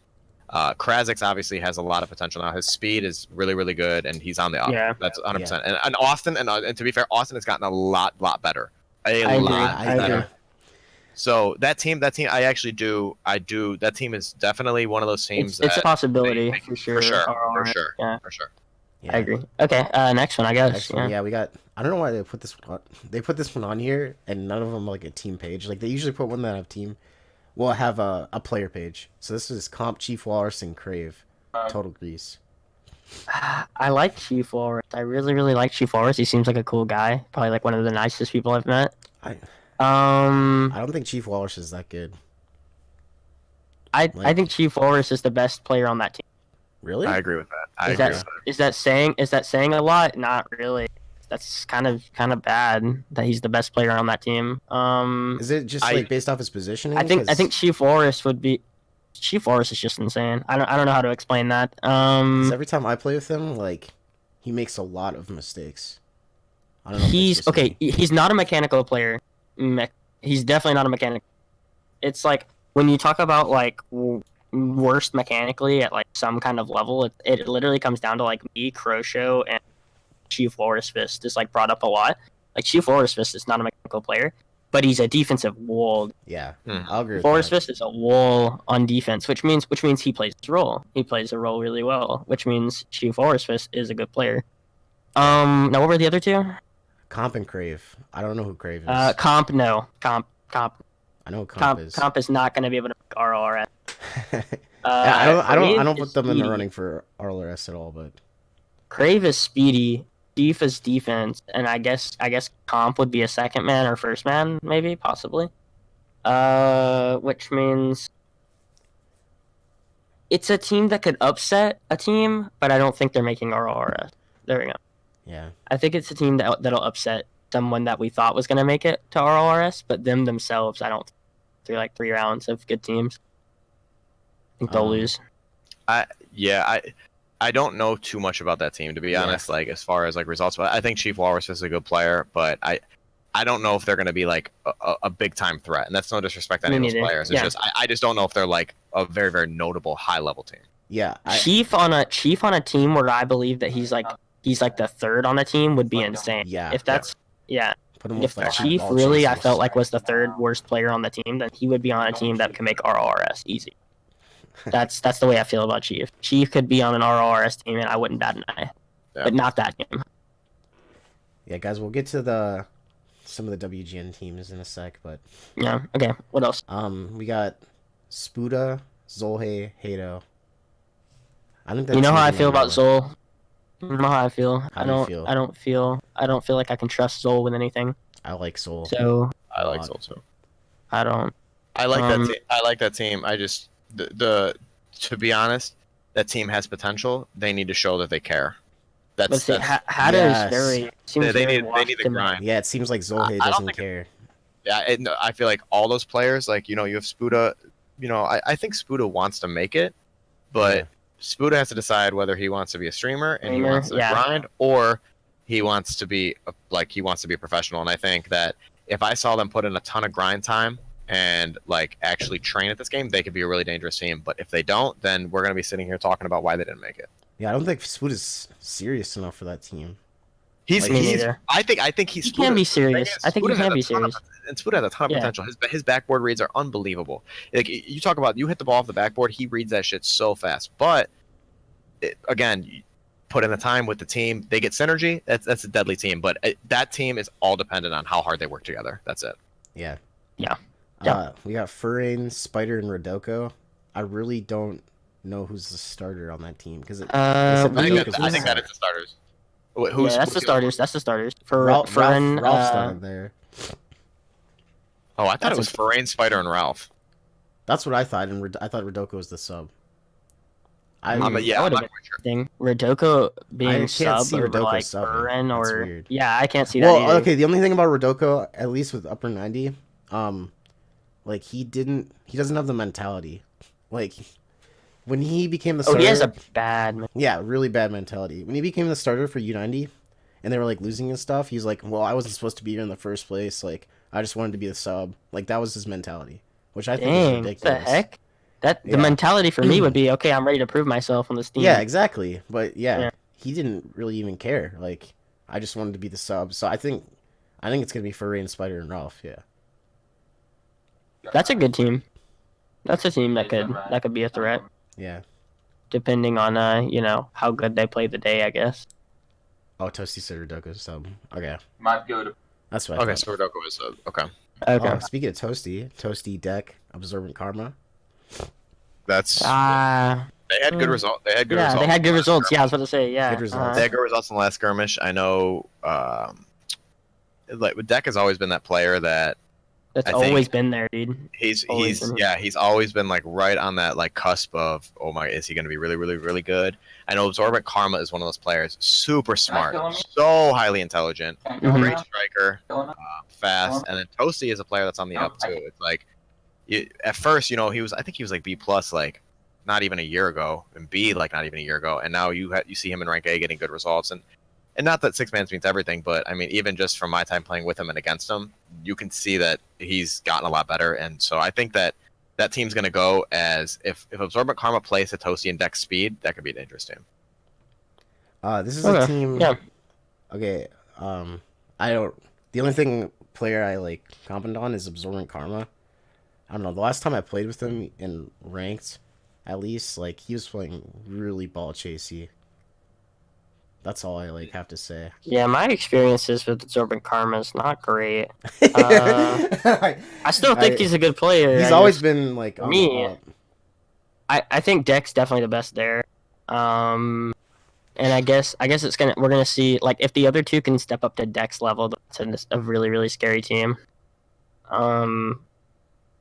Krazix obviously has a lot of potential now. His speed is really, really good, and he's on the up. Yeah. That's 100%. Yeah. And Austin, and to be fair, Austin has gotten a lot better. I agree. So that team, I actually do. That team is definitely one of those teams. It's a possibility for sure. For sure. Yeah. For sure. I agree. Okay, next one, I guess. Next one, we got. I don't know why they put this one on. They put this one on here, and none of them like a team page. Like they usually put one that have team. Well, have a player page. So this is Comp, Chief Walrus, and Crave. Total Grease. I like Chief Walrus. I really, really like Chief Walrus. He seems like a cool guy. Probably like one of the nicest people I've met. I don't think Chief Walrus is that good. I think Chief Walrus is the best player on that team. Really? I agree with that. Is that saying a lot? Not really. That's kind of bad that he's the best player on that team. Is it just like based off his positioning? I think Chief Walrus would be. Chief Walrus is just insane. I don't know how to explain that. 'Cause every time I play with him, like he makes a lot of mistakes. I don't know. He's okay. He's not a mechanical player. He's definitely not a mechanic. It's like when you talk about like worst mechanically at like some kind of level, it literally comes down to like me, Croshow, and Chief Walrus Fist is like brought up a lot. Like Chief Walrus Fist is not a mechanical player, but he's a defensive wall. Yeah, I'll agree with Walrus that. Fist is a wall on defense, which means he plays his role. He plays a role really well, which means Chief Walrus Fist is a good player. Now what were the other two? Comp and Crave. I don't know who Crave is. Comp, no. Comp. I know who Comp is. Comp is not going to be able to make RLRS. I don't put them in the speedy. running for RLRS at all, but Crave is speedy, Chief is defense, and I guess Comp would be a second man or first man, maybe, possibly. Which means it's a team that could upset a team, but I don't think they're making RLRS. There we go. yeah. I think it's a team that'll upset someone that we thought was going to make it to RLRS, but them themselves, I don't. Through like 3 rounds of good teams, I think they'll lose. I don't know too much about that team, to be honest. Like as far as like results, but I think Chief Walrus is a good player, but I don't know if they're going to be like a big time threat, and that's no disrespect to any of those players. It's just I just don't know if they're like a very, very notable high level team. Yeah, Chief on a team where I believe that he's like the third on a team would be insane. Yeah. If that's put him if with, like, Chief ball really I chasers. felt like was the third worst player on the team, then he would be on a team that can make RLRS easy. That's the way I feel about Chief. Chief could be on an RLRS team and I wouldn't bat an eye, but not that team. Yeah, guys, we'll get to some of the WGN teams in a sec, but Yeah. Okay. What else? we got Spuda, Zolhe, Hato. I think that's You know how I even feel about more. Zol. You know how I feel. How do you feel? I don't feel like I can trust Zol with anything. I like Soul. So I like Soul too. I don't. I like that team. I like that team. I just to be honest, that team has potential. They need to show that they care. Let's see. Hatta yes. is very. Seems They very need washed the to me. grind. Yeah, it seems like Zolhe I don't doesn't think- care. Yeah, no, I feel like all those players, like you have Spuda. I think Spuda wants to make it, but Yeah. Spuda has to decide whether he wants to be a streamer and he Streamer, wants to grind, or he wants to be a professional. And I think that if I saw them put in a ton of grind time and like actually train at this game, they could be a really dangerous team. But if they don't, then we're gonna be sitting here talking about why they didn't make it. Yeah, I don't think Spuda's serious enough for that team. He's. Me neither. I think he's. He can be serious. I think he can be serious. And Spuda has a ton of Yeah. potential. His backboard reads are unbelievable. Like you talk about, you hit the ball off the backboard, he reads that shit so fast. But again, you put in the time with the team, they get synergy. That's a deadly team. But that team is all dependent on how hard they work together. That's it. Yeah. Yeah. We got Furrain, Spider, and Rodoko. I really don't know who's the starter on that team because I think that is the starters. That's the starters. That's the starters for Ralph's Furran. not in there. Oh, I thought it was Furrain, Spider, and Ralph. That's what I thought, and I thought Rodoko was the sub. I'm that not would've quite been sure. Thing. Rodoko being I can't sub see or Rodoko like subbing. Furran That's or weird. I can't see that. Well, either. okay. The only thing about Rodoko, at least with upper 90, like he doesn't have the mentality. Like when he became the starter, he has a bad. yeah, really bad mentality. When he became the starter for U90, and they were like losing and stuff, he's like, well, I wasn't supposed to be here in the first place. Like I just wanted to be the sub. Like that was his mentality, which I think is Dang, what the ridiculous. heck? The Yeah. mentality for me would be, okay, I'm ready to prove myself on this team. Yeah, exactly. But Yeah. he didn't really even care. Like I just wanted to be the sub. So I think it's gonna be Furry, Spider, and Ralph. Yeah. That's a good team. That's a team that could be a threat. Yeah. depending on how good they play the day, I guess. Oh, Toasty Sudoku sub. Okay. Might go to. That's what I Okay, thought. Sudoku is okay. Okay. Oh, speaking of Toasty deck, Absorbent Karma. That's they had good results. They had good results. They had good results. Yeah, I was about to say, yeah. Good results. They had good results in the last skirmish. I know, like Deck has always been that player that That's I think always been there, dude. he's Always he's always been like right on that like cusp of, oh my, is he going to be really really really good? I know Absorbent Karma is one of those players, super smart, so highly intelligent, great striker, fast, and then Toasty is a player that's on the up too. It's like at first, I think he was like B plus like not even a year ago, and B like not even a year ago, and now you see him in rank A getting good results, and not that 6-man means everything, but I mean even just from my time playing with him and against him, you can see that he's gotten a lot better, and so I think that team's gonna go as if Absorbent Karma plays Satoshi and Dex speed, that could be an interesting. This is a team. Yeah. Okay. I don't. The only player I like comment on is Absorbent Karma. I don't know. The last time I played with him in ranked, at least like he was playing really ball chasey. That's all I have to say. Yeah, my experiences with Absorbent Karma is not great. I still think he's a good player. He's always been like on me. the up. I think Deck's definitely the best there. And I guess we're gonna see like if the other two can step up to Deck's level, that's a really really scary team.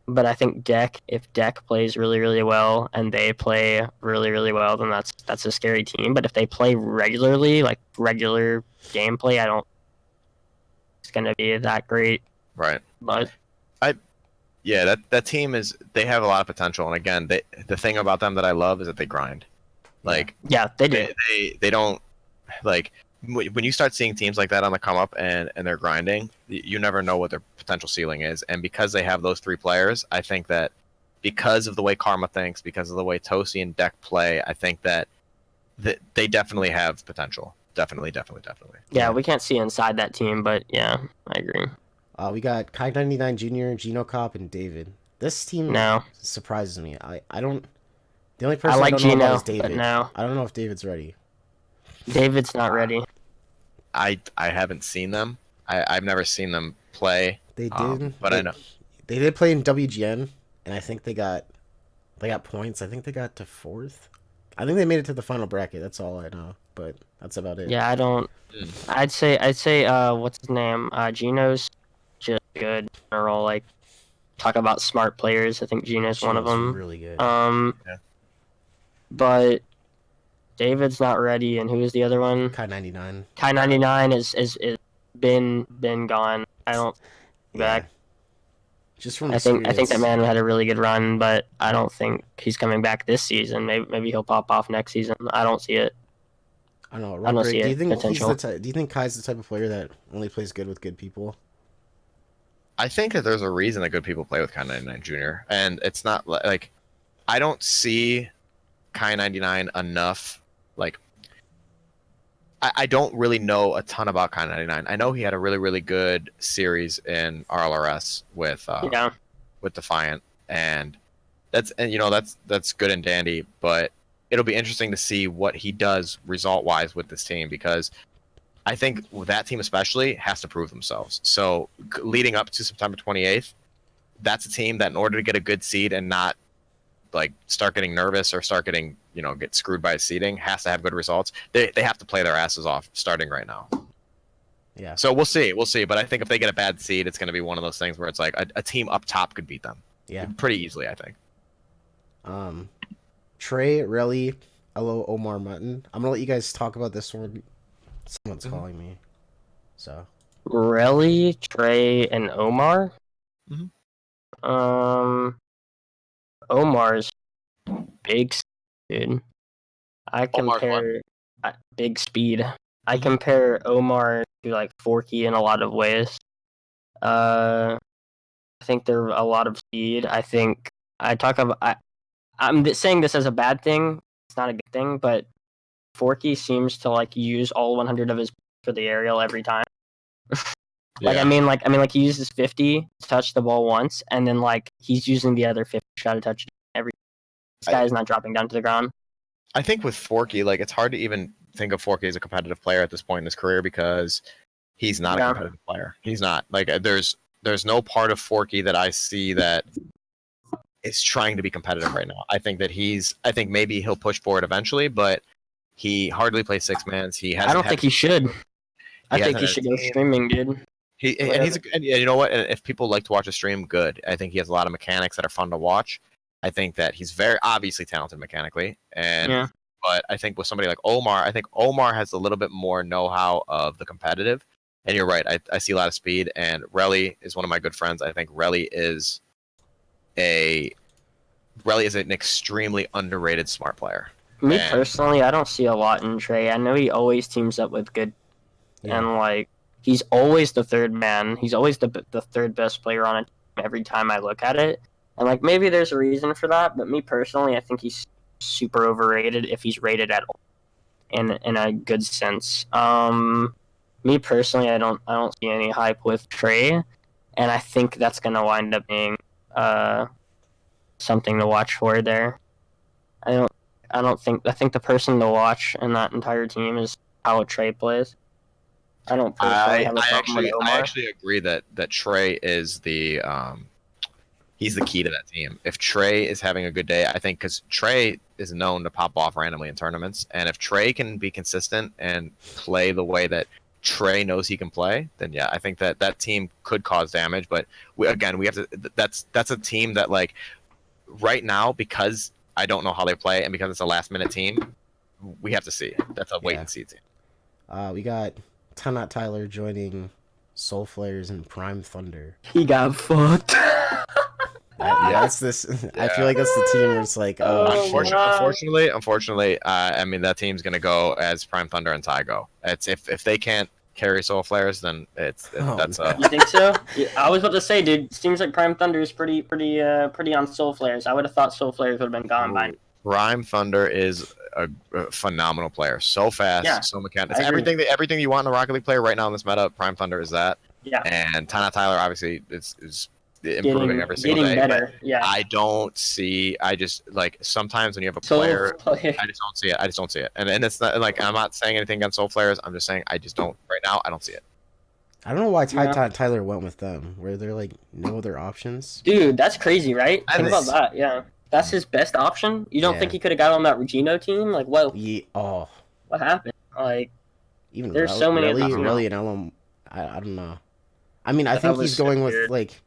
But I think if Deck plays really really well and they play really really well, then that's a scary team. But if they play regularly, like regular gameplay, I don't. It's gonna be that great. Right. But yeah, that team they have a lot of potential, and again, the thing about them that I love is that they grind. Like yeah, they do. They don't like when you start seeing teams like that on the come up and they're grinding, you never know what their potential ceiling is. And because they have those three players, I think that because of the way Karma thinks, because of the way Tosi and Deck play, I think that they definitely have potential. Definitely. Yeah, we can't see inside that team, but yeah, I agree. We got Kai99 Jr., Geno Cop, and David. This team surprises me. I don't. The only person I like don't know about is David. But no. I don't know if David's ready. David's not ready. I haven't seen them. I've never seen them play. They did, but I know they did play in WGN, and I think they got points. I think they got to 4th. I think they made it to the final bracket. That's all I know, but that's about it. Yeah, I don't. I'd say what's his name? Geno's just good in general. Like talk about smart players. I think Geno's one of them. Really good. Yeah. But David's not ready, and who is the other one? Kai99. Kai99 is been gone. I don't back. Just from I think that man had a really good run, but I don't think he's coming back this season. Maybe he'll pop off next season. I don't see it. I don't know. I don't see do you think potential. do you think Kai's the type of player that only plays good with good people? I think that there's a reason that good people play with Kai99 Jr. And it's not like I don't see Kai99 enough. Like I don't really know a ton about Kai99. I know he had a really really good series in RLRS with Defiant, and that's good and dandy. But it'll be interesting to see what he does result wise with this team, because I think that team especially has to prove themselves. So leading up to September 28th, that's a team that in order to get a good seed and not like start getting nervous or start getting get screwed by seeding, has to have good results. They have to play their asses off starting right now. Yeah. So we'll see. But I think if they get a bad seed, it's going to be one of those things where it's like a team up top could beat them. Yeah. Pretty easily, I think. Trey, Relly, Elo, Omar, Mutton. I'm gonna let you guys talk about this one. Someone's calling me. So. Relly, Trey, and Omar. Omar's big, dude. I compare big speed. I compare Omar to like Forky in a lot of ways. I think they're a lot of speed. I think I'm saying this as a bad thing. It's not a good thing, but Forky seems to like use all 100 of his for the aerial every time. I mean, he uses 50 to touch the ball once, and then like he's using the other 50 to try to touch it every. This guy is not dropping down to the ground. I think with Forky, like it's hard to even think of Forky as a competitive player at this point in his career because he's not a competitive player. He's not. Like there's no part of Forky that I see that is trying to be competitive right now. I think maybe he'll push for it eventually, but he hardly plays six mans. I don't think he should. I think he should go streaming, dude. And you know what? And if people like to watch a stream, good. I think he has a lot of mechanics that are fun to watch. I think that he's very obviously talented mechanically, but I think with somebody like Omar, I think Omar has a little bit more know-how of the competitive. And you're right. I see a lot of speed, and Relly is one of my good friends. I think Relly is an extremely underrated smart player. Me personally, I don't see a lot in Trey. I know he always teams up with good, and like he's always the third man. He's always the third best player on it every time I look at it. And like maybe there's a reason for that, but me personally, I think he's super overrated if he's rated at all, in a good sense. Me personally, I don't see any hype with Trey, and I think that's gonna wind up being something to watch for there. I think the person to watch in that entire team is how Trey plays. I don't personally have a problem with Omar. I actually agree that Trey is he's the key to that team. If Trey is having a good day, I think because Trey is known to pop off randomly in tournaments, and if Trey can be consistent and play the way that Trey knows he can play, then yeah, I think that team could cause damage. But we have to. That's a team that like right now, because I don't know how they play and because it's a last minute team, we have to see. That's a wait and see team. We got Tanat Tyler joining Soul Flares and Prime Thunder. He got fucked. That's this. I feel like that's the team where it's like, unfortunately, I mean that team's gonna go as Prime Thunder and Ty go. It's if they can't carry Soul Flares, then that's You think so? Yeah, I was about to say, dude. Seems like Prime Thunder is pretty on Soul Flares. I would have thought Soul Flares would have been gone by now. Prime Thunder is a phenomenal player. So fast, so mechanical. It's everything you want in a Rocket League player right now in this meta. Prime Thunder is that. Yeah. And Tanat Tyler obviously is improving every single day. Better. I don't see. I just like sometimes when you have a player, I just don't see it. I just don't see it. And it's not like I'm not saying anything against Soul Flares. I'm just saying I just don't right now. I don't see it. I don't know why Tyler went with them. Where they're like no other options. Dude, that's crazy, right? Think about that. Yeah, that's his best option. You don't think he could have got on that Regino team? Like, what? Yeah. What happened? Like, even there's so many. Really, and Ellum. I don't know. I mean, I think he's going with like.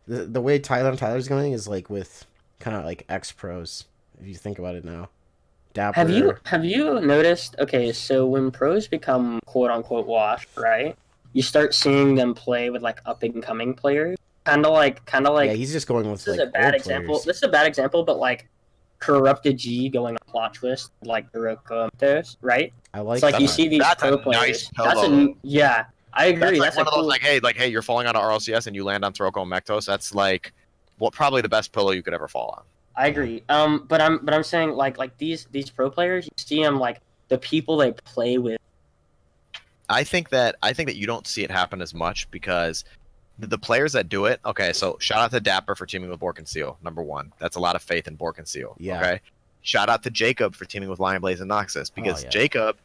The way Tyler's going is like with kind of like ex-pros, if you think about it now. Dapper. Have you noticed? Okay, so when pros become quote unquote washed, right? You start seeing them play with like up and coming players, kind of like. Yeah, he's just going with. This like, is a bad example. Players. This is a bad example, but like Corrupted G going on plot twist like the Commentators, right? I like. It's like that. You see these pro players. I agree. That's like one of those hey, you're falling out of RLCS and you land on Throco and Mektos. That's like, probably the best pillow you could ever fall on. I agree. But I'm saying like these pro players, you see them like the people they play with. I think that you don't see it happen as much because the players that do it. Okay, so shout out to Dapper for teaming with Bork and Seal. Number one, that's a lot of faith in Bork and Seal. Yeah. Okay. Shout out to Jacob for teaming with Lion Blaze and Noxus because Jacob.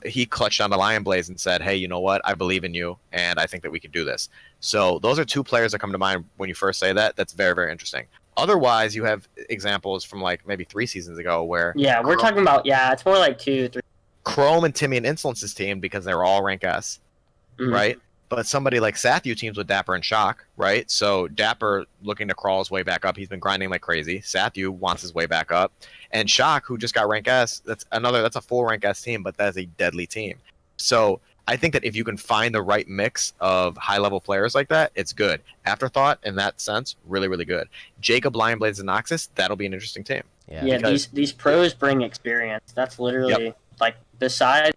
He clutched onto Lion Blaze and said, hey, you know what? I believe in you, and I think that we can do this. So those are two players that come to mind when you first say that. That's very, very interesting. Otherwise, you have examples from like maybe 3 seasons ago where... Yeah, we're talking about... Yeah, it's more like 2, 3... Chrome and Timmy and Insolence's team because they were all rank S, right? But somebody like Sathu teams with Dapper and Shock, right? So Dapper looking to crawl his way back up. He's been grinding like crazy. Sathu wants his way back up. And Shock, who just got rank S, that's a full rank S team, but that is a deadly team. So I think that if you can find the right mix of high-level players like that, it's good. Afterthought, in that sense, really, really good. Jacob, Lion Blades, and Noxus, that'll be an interesting team. Yeah, these pros bring experience. That's literally like besides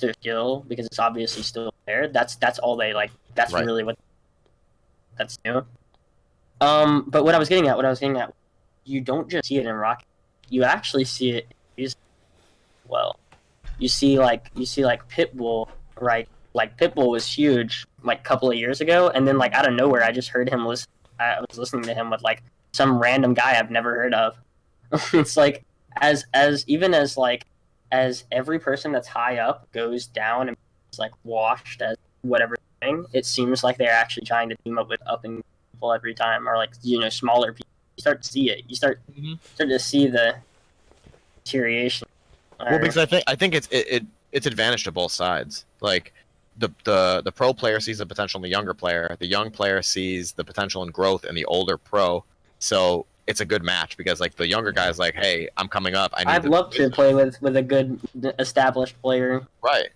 their skill, because it's obviously still there. That's all they like. That's really what that's new. But what I was getting at, you don't just see it in Rocket. You actually see it. You see like Pitbull, right? Like Pitbull was huge like a couple of years ago, and then like out of nowhere, I just heard him I was listening to him with like some random guy I've never heard of. It's like as even as like as every person that's high up goes down and is like washed as whatever thing, it seems like they're actually trying to team up with up and people every time, or like smaller people. You start to see it. You start to see the deterioration. Well, because I think it's advantage to both sides. Like the pro player sees the potential in the younger player. The young player sees the potential and growth in the older pro. So it's a good match because like the younger guy's like, hey, I'm coming up. I'd love to play with a good established player. Right.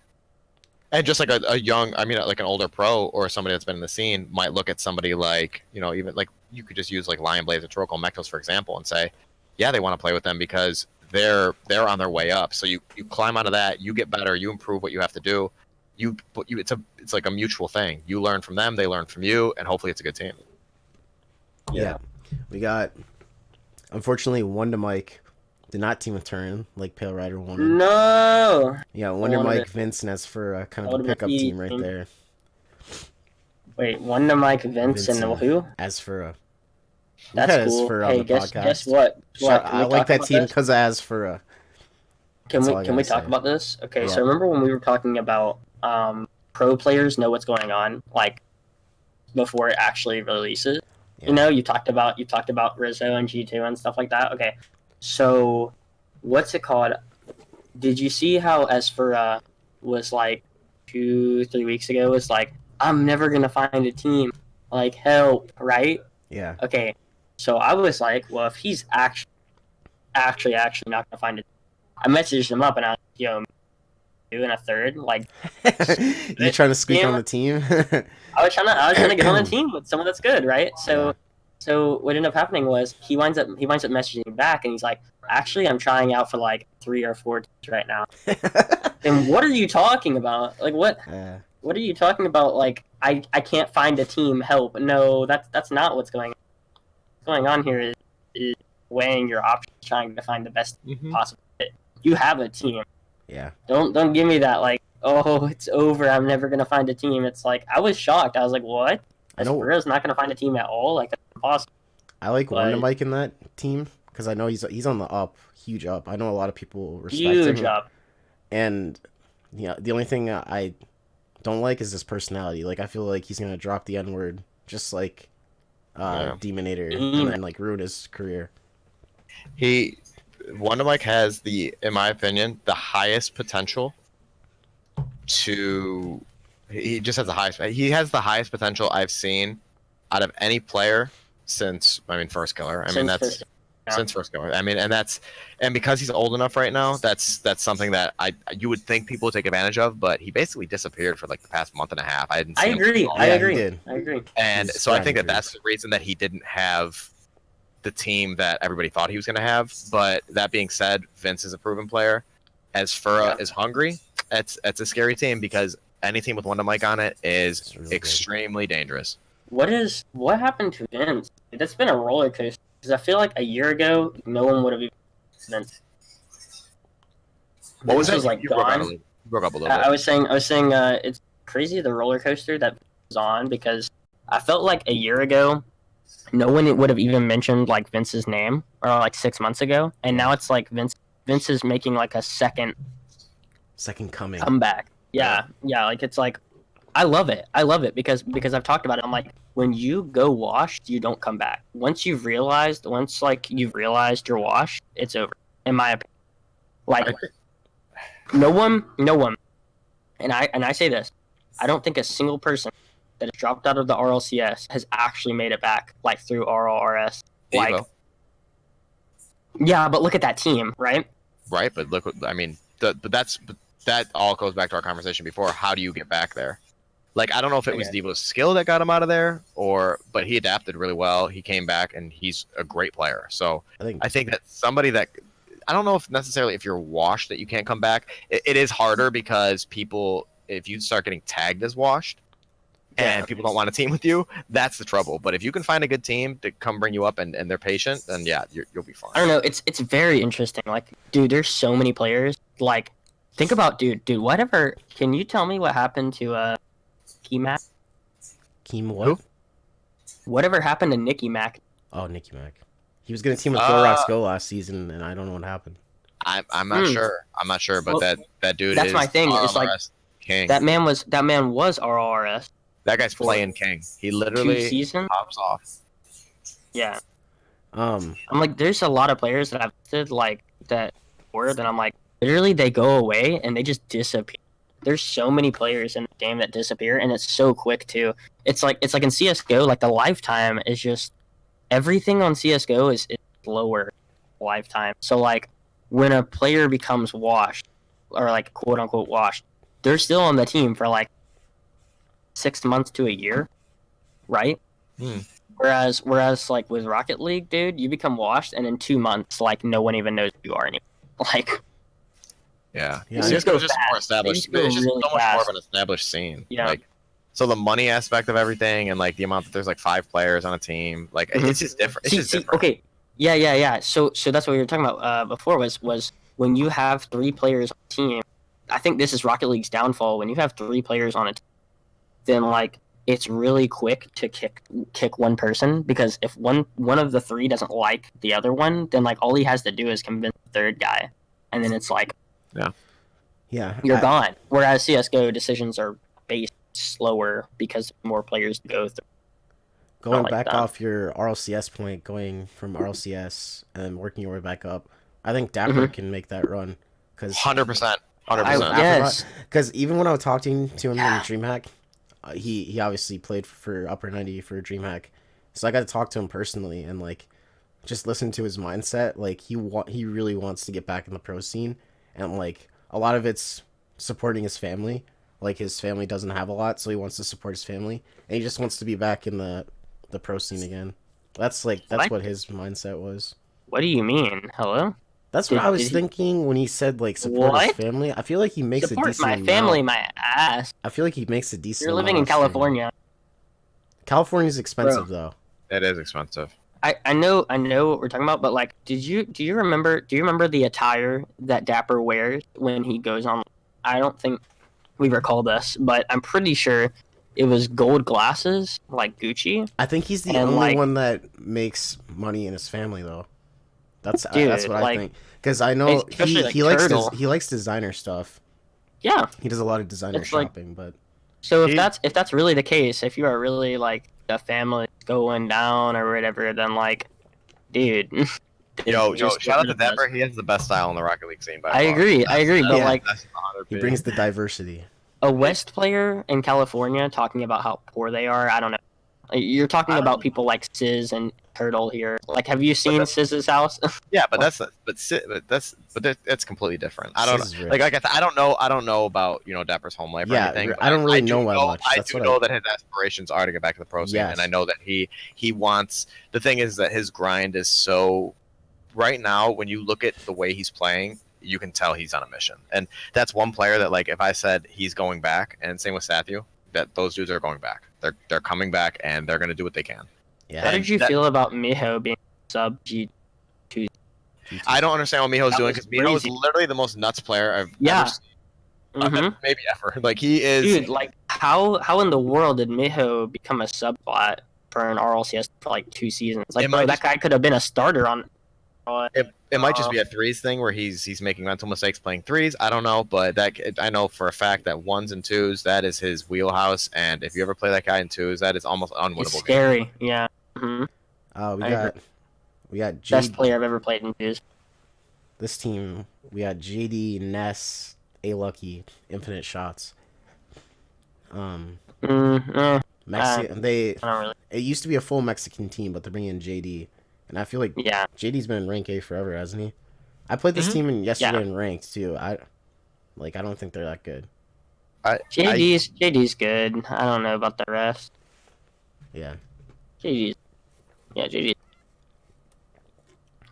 And just like a young, I mean, like an older pro or somebody that's been in the scene might look at somebody like, even like you could just use like Lion Blaze or Toroko Mektos, for example, and say, yeah, they want to play with them because they're on their way up. So you climb out of that, you get better, you improve what you have to do. It's like a mutual thing. You learn from them, they learn from you, and hopefully it's a good team. Yeah. We got, unfortunately, Wonder Mike did not team with Turin like PaLeRider wanted. No. Yeah, Wonder Mike, Vince, and as for kind of the pickup team right there. Wait, Wonder Mike, Vince, and who? As for that's cool. Hey, guess what? I like that team because as for Can we talk about this? Okay, yeah. So remember when we were talking about pro players know what's going on like before it actually releases? Yeah. You talked about Rizzo and G2 and stuff like that. Okay, so what's it called? Did you see how Esfera was like 2-3 weeks ago? Was like, I'm never gonna find a team. Like, help, right? Yeah. Okay, so I was like, well, if he's actually not gonna find a team, I messaged him up and I was like, yo, two and a third, like. You trying to squeak on the team? I was trying to get on the team with someone that's good, right? So what ended up happening was he winds up messaging me back and he's like, actually, I'm trying out for like 3 or 4 teams right now. And what are you talking about? Like what? What are you talking about? Like I can't find a team. Help! No, that's not what's going on. What's going on here is weighing your options, trying to find the best possible fit. You have a team. Yeah. Don't give me that like, oh, it's over. I'm never gonna find a team. It's like I was shocked. I was like, what? Esfera's not gonna find a team at all. Like that's impossible. I like Wonder Mike in that team because I know he's on the up, huge up. I know a lot of people respect him. Huge up. And the only thing I don't like is his personality. Like I feel like he's gonna drop the N-word just like Demonator and then like ruin his career. Wonder Mike has in my opinion, the highest potential to. He just has the highest. He has the highest potential I've seen out of any player since First Killer. Since First Killer. And because he's old enough right now, that's something that you would think people would take advantage of, but he basically disappeared for like the past month and a half. I agree. And so I think that's the reason that he didn't have the team that everybody thought he was going to have. But that being said, Vince is a proven player. Esfera is hungry. It's a scary team because any team with Wonder Mike on it is really extremely dangerous. What happened to Vince? That's been a roller coaster. Because I feel like a year ago, no one would have even Vince. What was it? Like you gone. Broke up a little bit. I was saying, it's crazy the roller coaster that was on because I felt like a year ago, no one would have even mentioned like Vince's name, or like 6 months ago, and now it's like Vince is making like a second coming comeback. Yeah, like it's like I love it because I've talked about it. I'm like, when you go washed, you don't come back. Once you've realized you're washed, it's over. In my opinion, like no one, and I say this, I don't think a single person that has dropped out of the RLCS has actually made it back like through RLRS. Like, yeah, but look at that team, right? Right, but look, that all goes back to our conversation before. How do you get back there? Like, I don't know if it was Devo's skill that got him out of there, but he adapted really well. He came back, and he's a great player. So I think that somebody that I don't know if necessarily if you're washed that you can't come back. It is harder because if you start getting tagged as washed, and people don't want to team with you, that's the trouble. But if you can find a good team to come bring you up and they're patient, then yeah, you'll be fine. I don't know. It's very interesting. Like, dude, there's so many players. Like, think about, dude, whatever. Can you tell me what happened to Key Mac? Keem what? Who? Whatever happened to Nicky Mac? Oh, Nicky Mac. He was going to team with Thorox Go last season, and I don't know what happened. I'm not sure. I'm not sure, but Well, that dude that's is my thing. It's like RRS king. that man was RRS That guy's for playing king. He 2 literally seasons. pops off. Yeah, Um, I'm like, there's a lot of players that I've listed like that word, and I'm like, literally they go away and they just disappear. There's so many players in the game that disappear, and it's so quick too. It's like in CS:GO, like the lifetime is just everything on CS:GO is lower lifetime. So like when a player becomes washed or like quote unquote washed, they're still on the team for like 6 months to a year, right? Hmm. Whereas like with Rocket League, dude, you become washed, and in 2 months, like no one even knows who you are anymore. Like, Yeah, Yeah, it's I just, go it's just more fast. established. They It's just really so much more of fast. an established scene. Yeah. Like, so the money aspect of everything, and like the amount that there's like 5 players on a team, like Mhm. it's just different. It's just different. Okay, yeah. So that's what we were talking about before was when you have 3 players on a team. I think this is Rocket League's downfall. When you have 3 players on a team, then like it's really quick to kick one person, because if one of the 3 doesn't like the other one, then like all he has to do is convince the third guy, and then it's like yeah, you're gone. Whereas CS:GO decisions are based slower because more players go through. Going like back that. off your RLCS point, going from RLCS and working your way back up, I think Dapper can make that run. 100%. Yes. Because even when I was talking to him in DreamHack, he obviously played for Upper 90 for DreamHack, so I got to talk to him personally and like just listen to his mindset. Like he really wants to get back in the pro scene, and like a lot of it's supporting his family. Like his family doesn't have a lot, so he wants to support his family, and he just wants to be back in the pro scene again. That's what his mindset was. What do you mean? Hello? That's what I was thinking when he said like support his What? family. I feel like he makes a Support decent my family, amount. my ass. I feel like he makes a decent. You're living in amount off stream. California. California's expensive though. It is expensive. I know what we're talking about, but like, do you remember the attire that Dapper wears when he goes on? I don't think we recall this, but I'm pretty sure it was gold glasses, like Gucci. I think he's the And, only like- one that makes money in his family though. That's Dude, what I like- think. Because I know especially, like, he likes Turtle. he likes designer stuff. Yeah. He does a lot of designer It's like- shopping, but So He- if that's really the case, if you are really like a family going down or whatever, then like, dude. Yo, just shout out get to rid of this. Dapper. He has the best style in the Rocket League scene by I far. agree, but Yeah. like That's 100%. he brings the diversity. a West player in California talking about how poor they are, I don't know. You're talking about people like Sizz and Turtle here. Like, have you seen Sizz's house? Yeah, but that's completely different. I don't Sis is rich. like I said, I don't know about Dapper's home life or Yeah, anything. but I don't really do know that much. I That's do what know that his aspirations are to get back to the pro scene, Yes. and I know that he wants. The thing is that his grind is so. Right now, when you look at the way he's playing, you can tell he's on a mission, and that's one player that, like, if I said he's going back, and same with Sathu, that those dudes are going back. They're coming back, and they're going to do what they can. Yeah. How did you feel about Miho being sub G2? I don't understand what Miho's That doing, was because Miho is crazy. literally the most nuts player I've Yeah. ever seen. Mhm. Maybe ever. Like, he is. Dude, like, how in the world did Miho become a subplot for an RLCS for like 2 seasons? Like, It bro, might that just- guy could have been a starter on. It might just be a threes thing where he's making mental mistakes playing threes. I don't know, but I know for a fact that ones and twos, that is his wheelhouse. And if you ever play that guy in twos, that is almost unwinnable. It's game. scary. Yeah. hmm We I got Best JD, player I've ever played in twos. this team. We got JD, Ness, A Lucky, Infinite Shots. Mexican. I don't really. It used to be a full Mexican team, but they're bringing in JD, and I feel like Yeah. JD's been in rank A forever, hasn't he? I played this team yesterday in ranked too. I don't think they're that good. JD's good. I don't know about the rest. Yeah. JD's.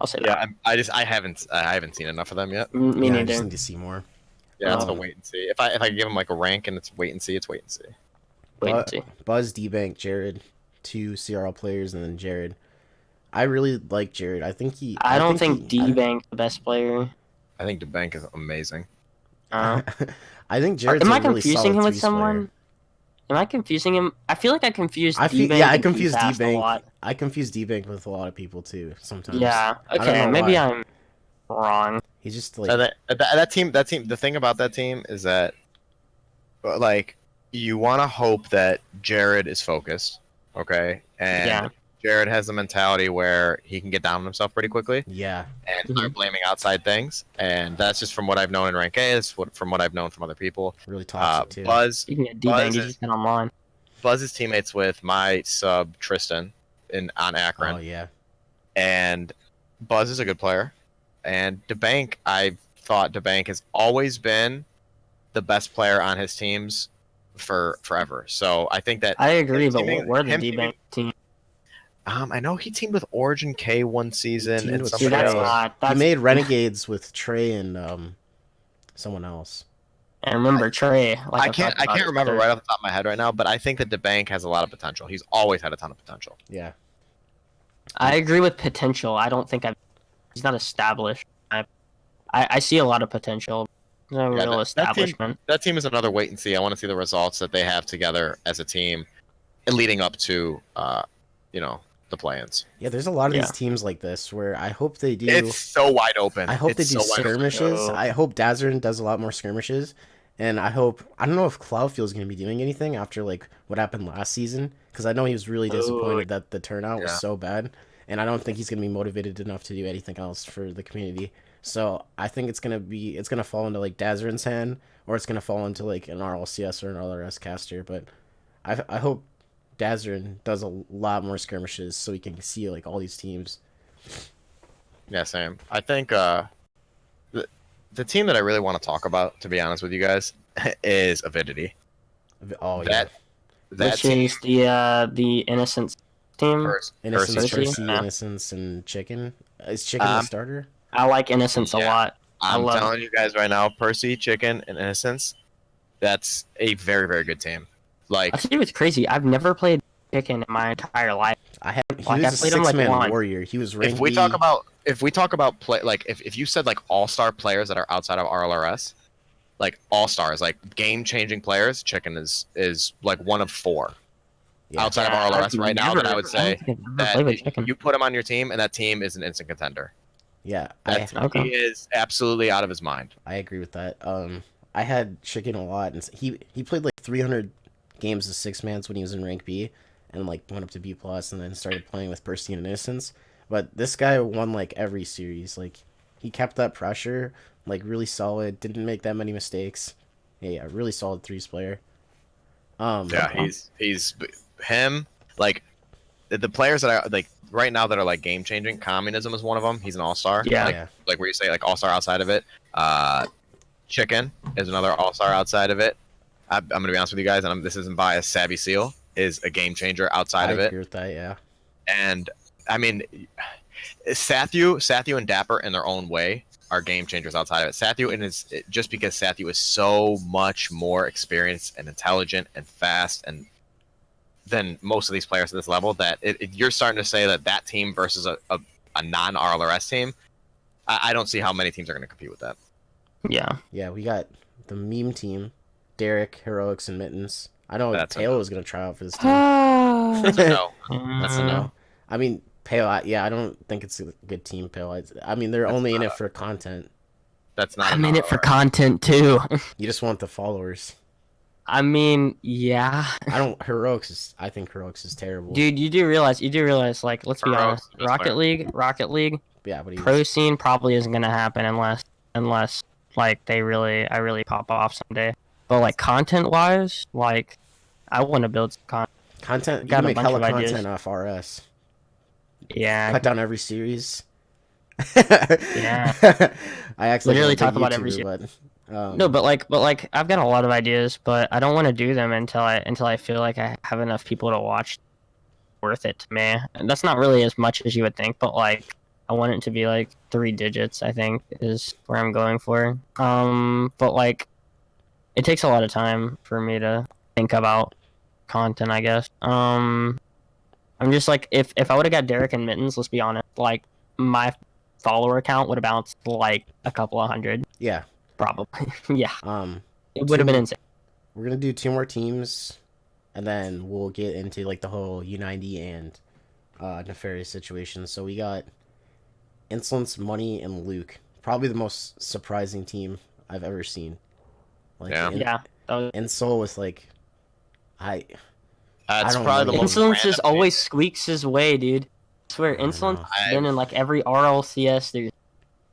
I'll say Yeah, that. I haven't seen enough of them yet. Me Yeah, I neither. just need to see more. Yeah, it's a Um, wait and see. If I give him like a rank and it's wait and see, it's wait and see. Wait and see. Buzz, D-Bank, Jared, 2 CRL players, and then Jared. I really like Jared. I think he. I don't think D-Bank's the best player. I think DeBank is amazing. Uh, I think Jared's am a I really confusing solid him with threes someone? player. Am I confusing him? I feel like I confused I D-Bank. yeah, I and confuse T-Fast a D-Bank. lot. I confuse D-Bank with a lot of people too sometimes. Yeah. don't Okay. know Maybe why. I'm wrong. He's just like That team. The thing about that team is that, like, you want to hope that Jared is focused, okay, and Yeah. Jared has the mentality where he can get down on himself pretty quickly yeah. and start blaming outside things, and that's just from what I've known in rank A. It's from what I've known from other people. Really toxic too. You can get debanged. You just get online. Buzz is teammates with my sub Tristan on Akron. Oh yeah. And Buzz is a good player. And DeBank, I thought DeBank has always been the best player on his teams for forever. So I think that I agree, but we're the debank team. I know he teamed with Origin K one season and with somebody Trey. else. He made Renegades with Trey and someone else. And remember Trey. I can't remember right off the top of my head right now, but I think that DeBank has a lot of potential. He's always had a ton of potential. Yeah. I agree with potential. I don't think he's not established. I see a lot of potential. No real establishment. That team is another wait and see. I want to see the results that they have together as a team, leading up to the play-ins. Yeah, there's a lot of these teams like this where I hope they do. It's so wide open. I hope they do skirmishes. I hope Dazarin does a lot more skirmishes, and I don't know if Cloudfield's going to be doing anything after like what happened last season, because I know he was really disappointed that the turnout was so bad, and I don't think he's going to be motivated enough to do anything else for the community. So I think it's gonna fall into like Dazarin's hand, or it's gonna fall into like an RLCS or an RLS caster. But I hope Dazarin does a lot more skirmishes so we can see like all these teams. Yeah, same. I think the team that I really want to talk about, to be honest with you guys, is Avidity. Oh yeah. Which team is the Innocence team. Innocence, Innocence, and Chicken. Is Chicken the starter? I like Innocence a lot. I'm telling you guys right now, Percy, Chicken, and Innocence, that's a very, very good team. Like, I think it's crazy. I've never played Chicken in my entire life. He was a six-man warrior. He was ranked. If we talk about play, like if you said like all-star players that are outside of RLRS, like all-stars, like game-changing players, Chicken is like one of four. Outside of RLRS right now, that I would say that you put him on your team, and that team is an instant contender. Yeah, he is absolutely out of his mind. I agree with that. I had Chicken a lot, and he played like 300 games as six-mans when he was in rank B, and like went up to B+, and then started playing with Percy and Innocence. But this guy won like every series. Like he kept that pressure, like really solid. Didn't make that many mistakes. Yeah, really solid threes player. He's him. Like the players that are like right now that are like game changing. Communism is one of them. He's an all-star. Yeah. Like where you say like all-star outside of it. Chicken is another all-star outside of it. I'm gonna be honest with you guys, and this isn't biased. Savvy Seal is a game changer outside of it. I agree with that. Yeah. And I mean, Sathu and Dapper in their own way are game changers outside of it. Sathu just because Sathu is so much more experienced and intelligent and fast and than most of these players at this level, that you're starting to say that team versus a non-RLRS team, I don't see how many teams are going to compete with that. Yeah. Yeah, we got the meme team, Derek, Heroics, and Mittens. I know Pale is going to try out for this team. That's a no. That's a no. I mean, Pale, I don't think it's a good team, Pale. I mean, they're only in it for content. That's not. I'm in it for content, too. You just want the followers. I mean, yeah. I think Heroics is terrible. Dude, you do realize, like, let's be honest, Rocket League, yeah, but pro scene probably isn't gonna happen unless like I really pop off someday. But like content-wise, like, I want to build some content. You can make hella content off RS. Yeah. Cut down every series. Yeah. I actually literally talk about every series. No, but like I've got a lot of ideas, but I don't want to do them until I feel like I have enough people to watch. Worth it to me. And that's not really as much as you would think, but like I want it to be like 3 digits, I think, is where I'm going for. But like it takes a lot of time for me to think about content, I guess. I'm just like if I would have got Derek and Mittens, let's be honest, like my follower count would have bounced like a couple of hundred. Yeah. Probably. Yeah. It would have been insane. We're gonna do 2 more teams, and then we'll get into like the whole U90 and Nefarious situation. So we got Insolence, Money, and Luke probably the most surprising team I've ever seen. Like, Yeah. And Soul was like, I That's don't probably know. the most Insolence random just always squeaks his way, dude. I swear, don't Insolence know. has been in like every RLCS there's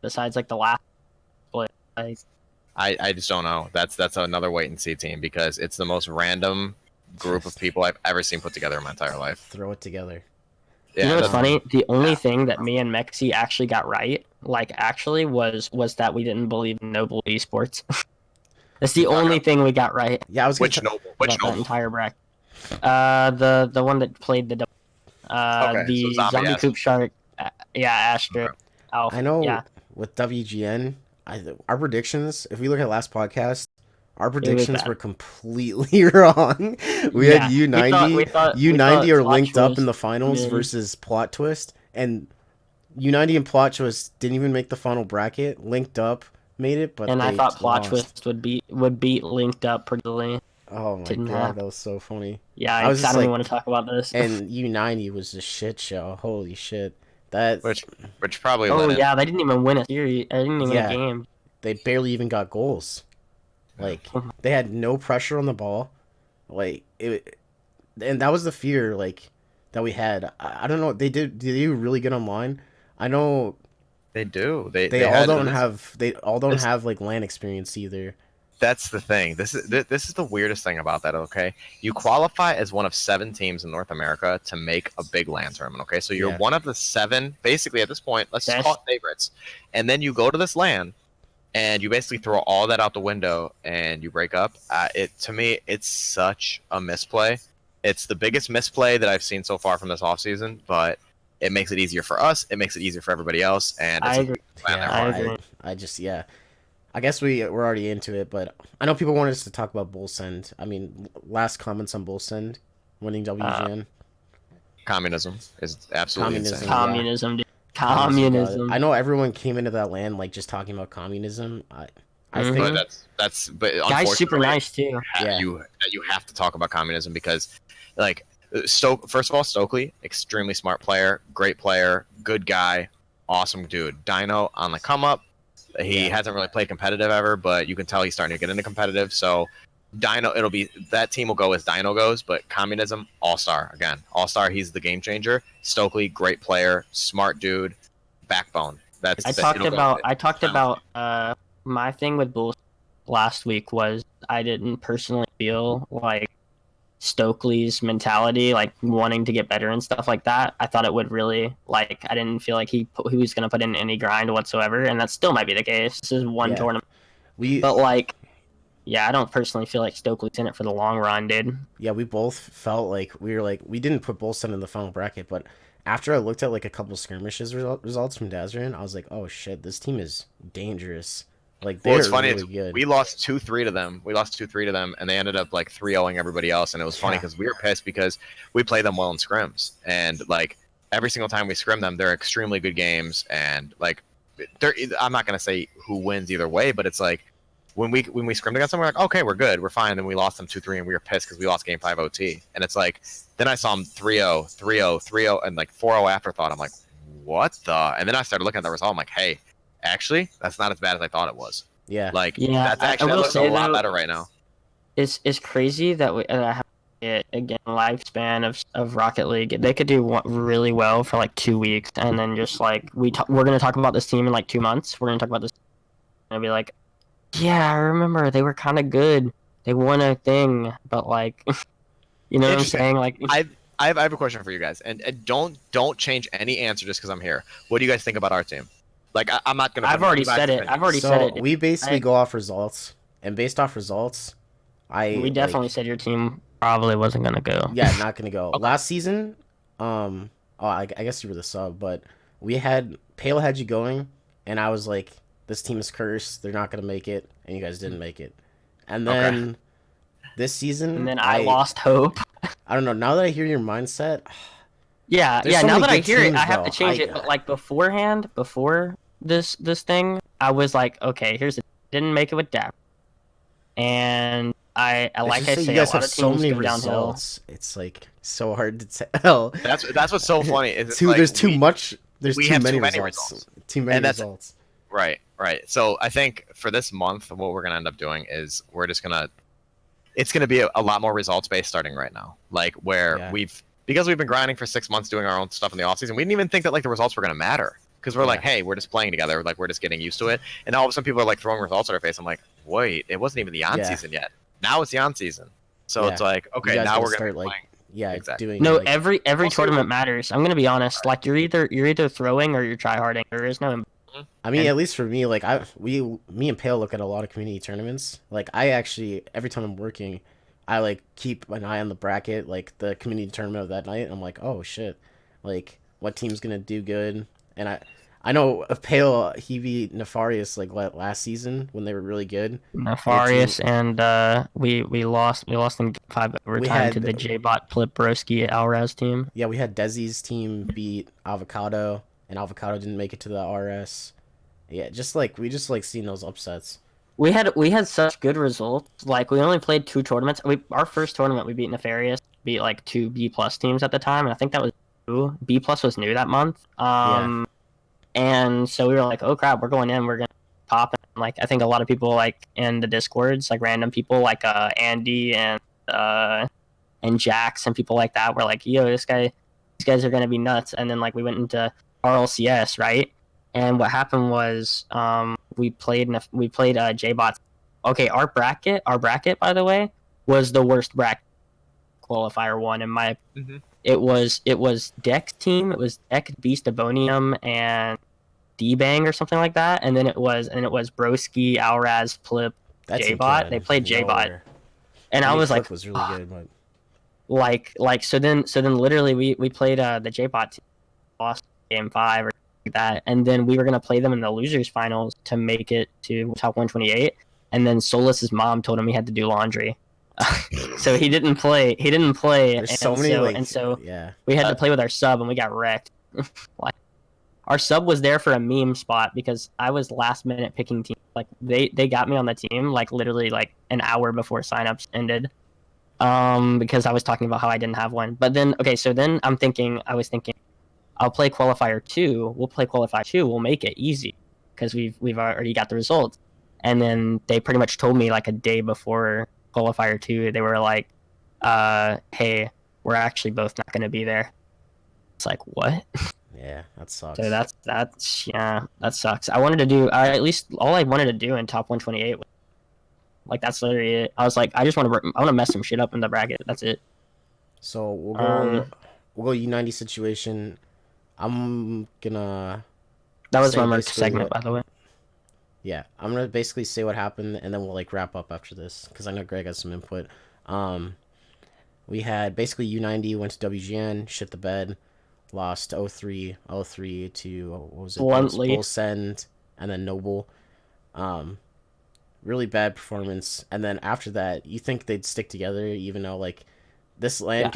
besides like the last play. Like, I just don't know. That's another wait and see team because it's the most random group of people I've ever seen put together in my entire life. Throw it together. Yeah, you know what's that's- funny? The only thing that me and Mexi actually got right, like actually, was that we didn't believe in Noble Esports. That's the only thing we got right Yeah, I was gonna Which noble? Which about that noble? entire bracket. The one that played the Okay, the so Zombie Coop Shark, yeah, Astra, Okay. Alpha. I know Yeah, with WGN, our predictions, if we look at last podcast, our predictions bad. were completely wrong. We Yeah, had we U90. thought U90 are Plot linked up in Twist the finals mid. versus Plot Twist, and U90 and Plot Twist didn't even make the final bracket. Linked up made it, but and they I thought Plot lost. Twist would beat Linked Up pretty easily. Oh my Didn't god, happen. that was so funny. Yeah, I was I just don't even like- want to talk about this. And U90 was a shit show. Holy shit. That Which probably oh let in. yeah, they didn't even win a series. They didn't even win Yeah. a game. they barely even got goals. Like they had no pressure on the ball. Like it, and that was the fear like that we had. I don't know. They do really good online. I know They do. They they all had- don't have this- have like LAN experience either. That's the thing. This is the weirdest thing about that. Okay, you qualify as one of 7 teams in North America to make a big LAN tournament. Okay, so you're Yeah. one of the 7. Basically, at this point, let's just That's- call it favorites. And then you go to this LAN, and you basically throw all that out the window, and you break up. To me, it's such a misplay. It's the biggest misplay that I've seen so far from this offseason, but it makes it easier for us. It makes it easier for everybody else, and it's I a agree. plan Yeah, there. I agree. I just I guess we're already into it, but I know people wanted us to talk about Bullsend. I mean, last comments on Bullsend winning WGN. Communism is absolutely Communism. insane. Communism, dude. Communism. Communism. I know everyone came into that land like just talking about communism. I Mhm. think But but Guy's super unfortunately, nice too. Yeah. you have to talk about communism because like first of all, Stokely, extremely smart player, great player, good guy, awesome dude. Dino on the come up. He Yeah. hasn't really played competitive ever, but you can tell he's starting to get into competitive. So Dino, it'll be that team will go as Dino goes, but communism, all-star again. All-star, he's the game changer. Stokely, great player, smart dude, backbone. I talked about my thing with Bulls last week was I didn't personally feel like Stokely's mentality, like wanting to get better and stuff like that. I thought it would really I didn't feel like he was going to put in any grind whatsoever, and that still might be the case. This is one Yeah. tournament, we but yeah, I don't personally feel like Stokely's in it for the long run, dude. we both felt like we didn't put Bullsend in the final bracket, but after I looked at like a couple skirmishes results from Dazran, I was like, oh shit, this team is dangerous. Like they're What's funny really is good. we lost 2-3 to them. We lost 2-3 to them, and they ended up like 3-0ing everybody else. And it was funny Yeah. because we were pissed because we play them well in scrims, and like every single time we scrim them, they're extremely good games. And like, I'm not gonna say who wins either way, but it's like when we scrimmed against them, we're like, okay, we're good, we're fine. Then we lost them 2-3, and we were pissed because we lost game 5 OT. And it's like then I saw them 3-0, 3-0, 3-0, and like 4-0 afterthought. I'm like, what the? And then I started looking at the result. I'm like, hey. Actually, that's not as bad as I thought it was. Yeah. Like, Yeah, that's I actually will that looks say, a lot though, better right now. It's crazy that we have it again lifespan of Rocket League. They could do really well for like 2 weeks, and then just like we're gonna talk about this team in like 2 months. We're gonna talk about this, and I'll be like, yeah, I remember they were kind of good. They won a thing, but like, you know what I'm Interesting. saying? Like, I have a question for you guys, and don't change any answer just because I'm here. What do you guys think about our team? Like, I'm not gonna. I've already said it. I've already said it. We basically go off results, and based off results, We definitely said your team probably wasn't gonna go. Yeah, not gonna go. Okay. Last season, I guess you were the sub, but we had Pale had you going, and I was like, this team is cursed. They're not gonna make it, and you guys didn't make it. And then this season, And then I lost hope. I don't know. Now that I hear your mindset, Yeah, There's yeah. so Now many that I good hear it, teams, I have though. to change it. But like beforehand, before this thing, I was like, okay, here's the didn't make it with Dap, and I it's like just I that say, you guys a lot have of so teams many go downhill. results. It's like so hard to tell. That's what's so funny. Is it's like There's too we- much. There's we too have many too many results. results. Too many And that's- results. Right. Right. So I think for this month, what we're gonna end up doing is it's gonna be a lot more results based starting right now. Like where because we've been grinding for 6 months doing our own stuff in the off season, we didn't even think that like the results were gonna matter because we're like, hey, we're just playing together, like we're just getting used to it. And all of a sudden, people are like throwing results at our face. I'm like, wait, it wasn't even the on season yet. Now it's the on season. So it's like, okay, now we're gonna start exactly. doing no like, every tournament matters. I'm gonna be honest. Like you're either throwing or you're tryharding. There is no. I mean, at least for me, like me and Pale look at a lot of community tournaments. Like I actually, every time I'm working, I like keep an eye on the bracket, like the community tournament of that night. I'm like, oh shit, like what team's gonna do good? And I know Pale, he beat Nefarious like last season when they were really good. Nefarious and we lost in 5 overtime to the J-Bot Plipbroski Alraz team. Yeah, we had Desi's team beat Avocado, and Avocado didn't make it to the RS. Yeah, we just like seeing those upsets. We had such good results. Like we only played 2 tournaments. Our first tournament we beat Nefarious, beat like 2 B+ teams at the time, and I think that was 2. B+ was new that month. And so we were like, oh crap, we're going in, we're gonna top. And like I think a lot of people like in the Discords, like random people like Andy and Jax and people like that were like, yo, these guys are gonna be nuts. And then like we went into RLCS, right? And what happened was we played J-Bots. Okay, our bracket, by the way, was the worst bracket qualifier one in my It was Deck team, it was Deck, Beastabonium, and D-Bang or something like that, and then it was Broski, Alraz, Plip, J-Bot. They played J-Bot. And I was like, was really good, but like so then literally we played the J-Bot team, lost game 5 or like that, and then we were gonna play them in the losers finals to make it to top 128, and then Solus's mom told him he had to do laundry. So he didn't play. There's so many we had to play with our sub and we got wrecked. Like our sub was there for a meme spot because I was last minute picking teams. Like they got me on the team like literally like an hour before signups ended. Because I was talking about how I didn't have one. But then I was thinking I'll play qualifier 2. We'll play qualifier 2. We'll make it easy because we've already got the results. And then they pretty much told me like a day before qualifier 2, they were like, hey, we're actually both not going to be there. It's like, what? Yeah, that sucks. So that sucks. All I wanted to do in top 128 was, like, that's literally it. I was like, I want to mess some shit up in the bracket. That's it. So we'll go U90 situation. I'm gonna. That was my Merc segment, by the way. Yeah, I'm gonna basically say what happened, and then we'll like wrap up after this because I know Greg has some input. We had basically U90 went to WGN, shit the bed, lost 0-3 to what was it? Bull Send, and then Noble. Really bad performance, and then after that, you think they'd stick together, even though like this land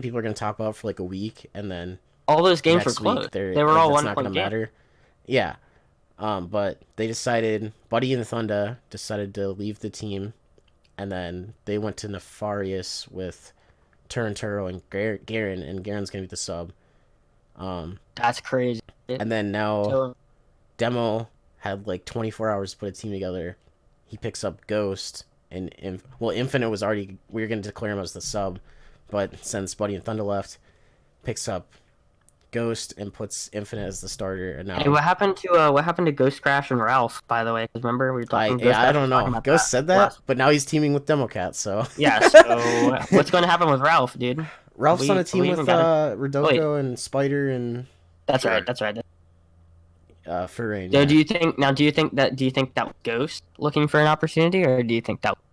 people are gonna top out for like a week, and then all those games were close. They were all 1 point matter. Yeah. But they decided, Buddy and Thunder decided to leave the team, and then they went to Nefarious with Turnturo and Garen, and Garen's gonna be the sub. That's crazy. And then now, Demo had like 24 hours to put a team together. He picks up Ghost, and Infinite was already, we were gonna declare him as the sub, but since Buddy and Thunder left, picks up Ghost and puts Infinite as the starter. And now, hey, what happened to Ghost Crash and Ralph, by the way? Remember we were talking. I don't know. Ghost said that, but now he's teaming with Democat. So yeah. So what's going to happen with Ralph, dude? Ralph's on a team with Rodoko and Spider and. That's right. For Rain. So do you think that was Ghost looking for an opportunity, or do you think that was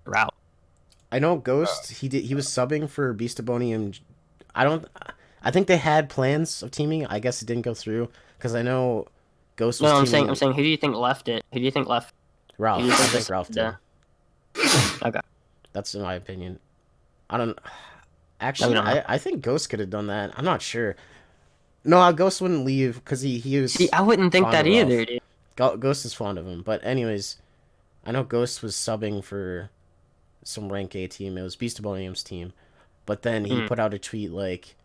Ralph? I know Ghost. He was subbing for Beastabonium. I think they had plans of teaming. I guess it didn't go through because I know Ghost was. No, I'm saying, who do you think left it? Who do you think left? Ralph. I think Ralph did. Okay. That's in my opinion. I don't. Actually, I think Ghost could have done that. I'm not sure. No, Ghost wouldn't leave because he was. See, I wouldn't think that either, dude. Ghost is fond of him, but anyways, I know Ghost was subbing for some rank A team. It was Beastabonium's team, but then he put out a tweet like.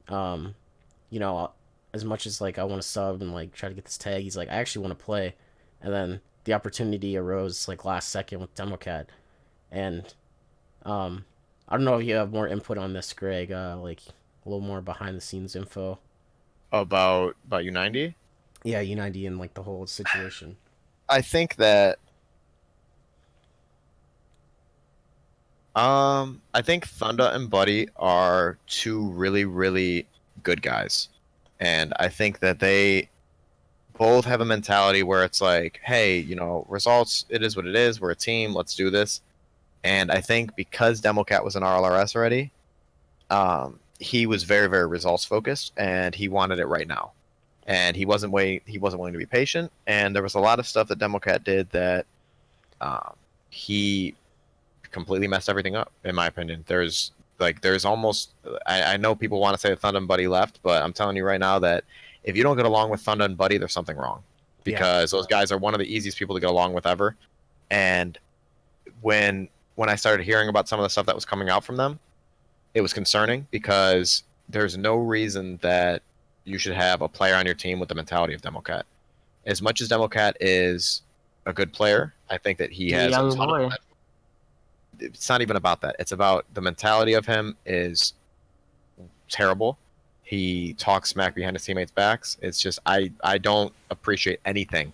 You know, as much as like I want to sub and like try to get this tag, he's like, I actually want to play, and then the opportunity arose like last second with Democat, and I don't know if you have more input on this, Greg. Like a little more behind the scenes info. About U90. Yeah, U90 and like the whole situation. I think that I think Thunder and Buddy are two really, really good guys. And I think that they both have a mentality where it's like, hey, results, it is what it is. We're a team. Let's do this. And I think because Democat was an RLRS already, he was very, very results focused, and he wanted it right now. And he wasn't willing to be patient. And there was a lot of stuff that Democat did that he completely messed everything up, in my opinion. There's almost, I know people want to say that Thunder and Buddy left, but I'm telling you right now that if you don't get along with Thunder and Buddy, there's something wrong, because those guys are one of the easiest people to get along with ever. And when I started hearing about some of the stuff that was coming out from them, it was concerning, because there's no reason that you should have a player on your team with the mentality of Democat. As much as Democat is a good player, I think that he has young a ton boy. of, it's not even about that. It's about the mentality of him is terrible. He talks smack behind his teammates' backs. It's just I don't appreciate anything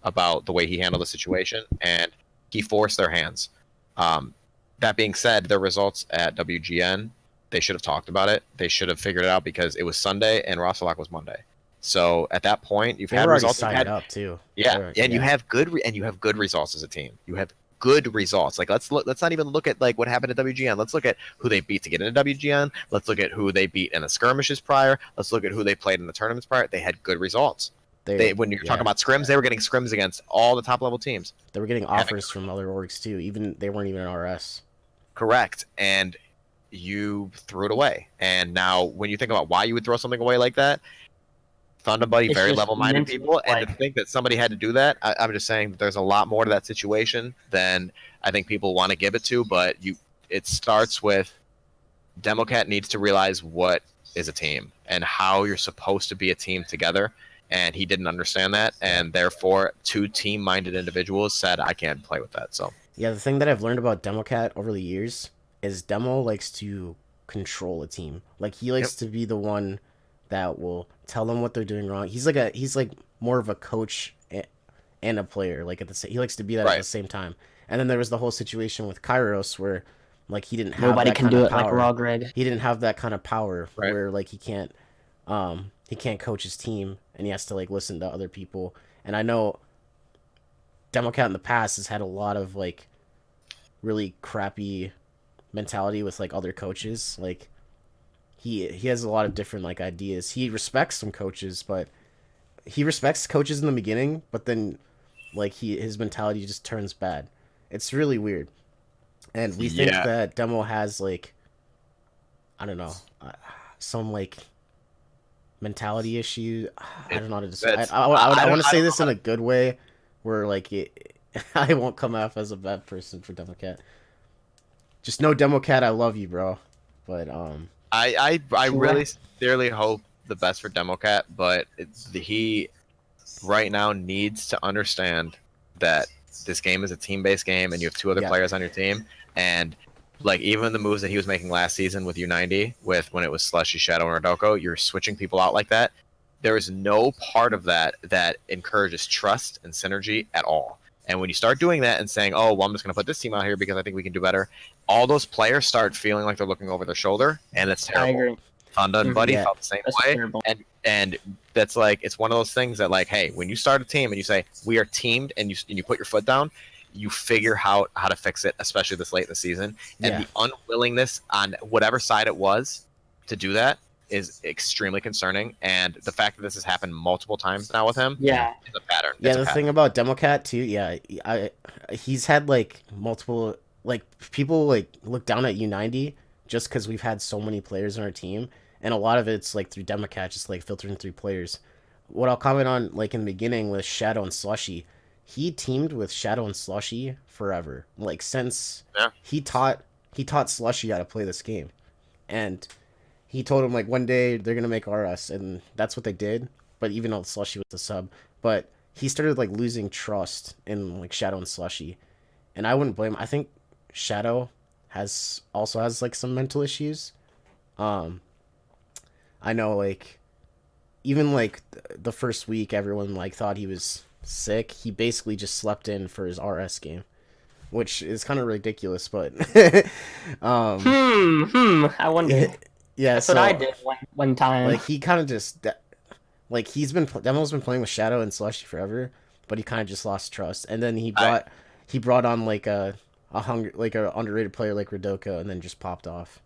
about the way he handled the situation, and he forced their hands. That being said, the results at WGN, they should have talked about it. They should have figured it out, because it was Sunday and Rossalak was Monday. So at that point, you've They had were already results. signed up too. Yeah, and you have good results as a team. You have good results. Like let's not even look at like what happened at WGN. Let's look at who they beat to get into WGN. Let's look at who they beat in the skirmishes prior. Let's look at who they played in the tournaments prior. They had good results. When you're talking about scrims, they were getting scrims against all the top level teams. They were getting offers from other orgs too. Even they weren't even an RS. Correct. And you threw it away. And now when you think about why you would throw something away like that, Thunder Buddy, very level-minded people, and to think that somebody had to do that, I'm just saying that there's a lot more to that situation than I think people want to give it to. But it starts with Democat needs to realize what is a team and how you're supposed to be a team together, and he didn't understand that, and therefore two team-minded individuals said, "I can't play with that." So yeah, the thing that I've learned about Democat over the years is Demo likes to control a team. Like he likes to be the one that will tell them what they're doing wrong. He's like more of a coach and a player. Like he likes to be that at the same time. And then there was the whole situation with Kairos where like he didn't have nobody that can kind do of it like power. RawGreg. He didn't have that kind of power where like he can't coach his team, and he has to like listen to other people. And I know Democat in the past has had a lot of like really crappy mentality with like other coaches. Like he has a lot of different like ideas. He respects some coaches, but he respects coaches in the beginning, but then like his mentality just turns bad. It's really weird. And we think that Demo has like, I don't know, some like mentality issue. I don't know how to describe. I want to say this in a good way, where like I won't come off as a bad person for Democat. Just know, Democat, I love you, bro. But I really sincerely hope the best for Democat, but he right now needs to understand that this game is a team-based game, and you have two other players on your team, and like even the moves that he was making last season with U90, with when it was Slushy, Shadow, and Rodoko, you're switching people out like that. There is no part of that encourages trust and synergy at all. And when you start doing that and saying, "Oh, well, I'm just going to put this team out here because I think we can do better," all those players start feeling like they're looking over their shoulder, and it's terrible. I agree. Thunder and Buddy felt the same way, and that's like it's one of those things that like, hey, when you start a team and you say we are teamed, and you put your foot down, you figure out how to fix it, especially this late in the season. And the unwillingness on whatever side it was to do that is extremely concerning. And the fact that this has happened multiple times now with him, is a pattern. The thing about Democat too, he's had like multiple like people like look down at U90 just because we've had so many players on our team, and a lot of it's like through Democat, just like filtering through players. What I'll comment on like in the beginning with Shadow and Slushy, he teamed with Shadow and Slushy forever, like since he taught Slushy how to play this game, and he told him like one day they're gonna make RS, and that's what they did. But even though Slushy was a sub, but he started like losing trust in like Shadow and Slushy, and I wouldn't blame him. I think Shadow has like some mental issues. Um, I know like even like the first week, everyone like thought he was sick. He basically just slept in for his RS game, which is kind of ridiculous, but I wonder. yeah, That's so what I did one time. like he kind of just like Demo's been playing with Shadow and Slushy forever, but he kind of just lost trust, and then he brought on like a underrated player like Radoka, and then just popped off.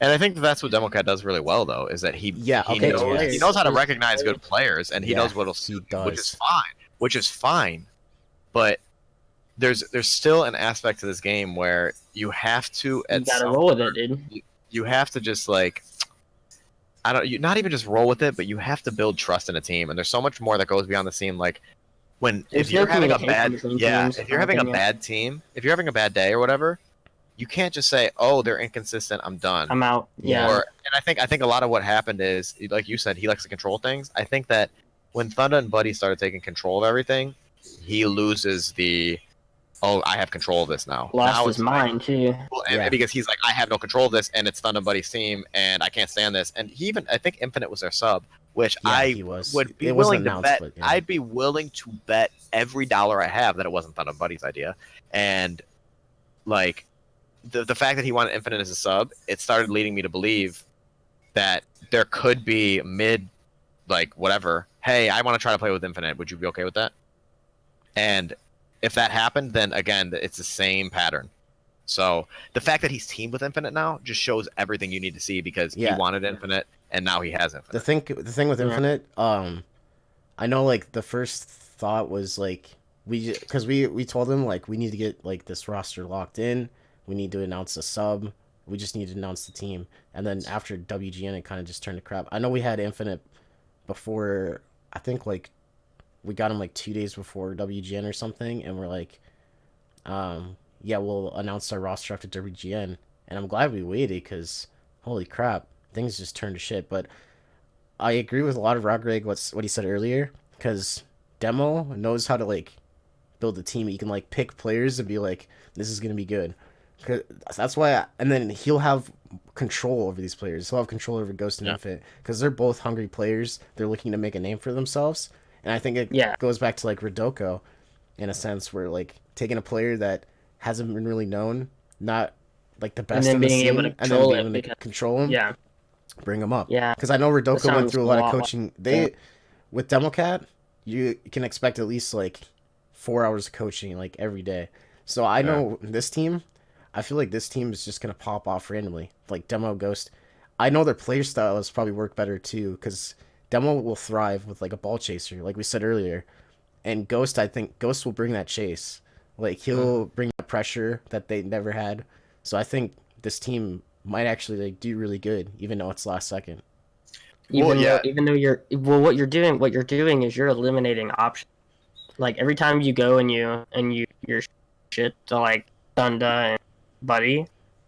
And I think that's what Democat does really well, though, is that he knows how to recognize good players, and he knows what'll suit, which is fine. But there's still an aspect to this game where you have to roll with it, dude. You have to just like not even just roll with it, but you have to build trust in a team, and there's so much more that goes beyond the scene. Like if you're having a bad team, if you're having a bad day or whatever, you can't just say, "Oh, they're inconsistent. I'm done. I'm out." Yeah. And I think a lot of what happened is, like you said, he likes to control things. I think that when Thunder and Buddy started taking control of everything, he loses the, "Oh, I have control of this now." Lost his mind too. Because he's like, "I have no control of this, and it's Thunder and Buddy's team, and I can't stand this." And I think Infinite was their sub, which would be willing to bet. But, yeah. I'd be willing to bet every dollar I have that it wasn't Thunder and Buddy's idea, and like. The fact that he wanted Infinite as a sub, it started leading me to believe that there could be like whatever. Hey, I want to try to play with Infinite. Would you be okay with that? And if that happened, then again, it's the same pattern. So the fact that he's teamed with Infinite now just shows everything you need to see because he wanted Infinite and now he has Infinite. The thing with Infinite, I know like the first thought was like we told him like we need to get like this roster locked in. We need to announce a sub. We just need to announce the team. And then after WGN, it kind of just turned to crap. I know we had Infinite before, I think, like, we got him, like, 2 days before WGN or something. And we're like, yeah, we'll announce our roster after WGN. And I'm glad we waited because, holy crap, things just turned to shit. But I agree with a lot of RawGreg, what he said earlier. Because Demo knows how to, like, build a team. You can, like, pick players and be like, this is going to be good. That's why, and then he'll have control over these players. He'll have control over Ghost and Infinite because they're both hungry players. They're looking to make a name for themselves, and I think it goes back to like Rodoko, in a sense, where like taking a player that hasn't been really known, not like the best in the scene, and then being able to control him, bring him up. Yeah, because I know Rodoko went through a lot of coaching. With Democat, you can expect at least like 4 hours of coaching like every day. So I know this team. I feel like this team is just going to pop off randomly. Like Demo, Ghost. I know their player styles probably work better too, because Demo will thrive with like a ball chaser, like we said earlier. And Ghost, I think Ghost will bring that chase. Like he'll bring that pressure that they never had. So I think this team might actually like do really good, even though it's last second. Even though what you're doing is you're eliminating options. Like every time you go and you're shit to like Thunder and Buddy,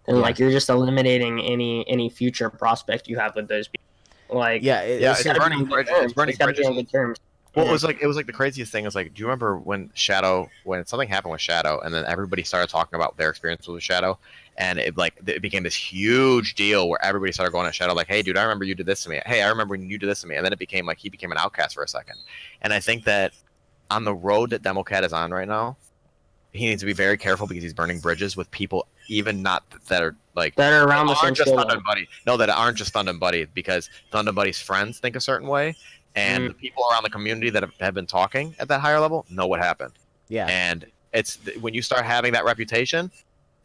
and like you're just eliminating any future prospect you have with those people. Like it's burning bridges. It's burning bridges. On good terms. Well, it was like the craziest thing is like, do you remember when something happened with Shadow, and then everybody started talking about their experience with Shadow, and it became this huge deal where everybody started going at Shadow like, hey dude, I remember you did this to me. Hey, I remember when you did this to me, and then it became like he became an outcast for a second. And I think that on the road that Democat is on right now, he needs to be very careful because he's burning bridges with people even not that are like that are around the same just Thunder and Buddy. No, that aren't just Thunder and Buddy, because Thunder and Buddy's friends think a certain way, and the people around the community that have been talking at that higher level know what happened. Yeah. And it's when you start having that reputation,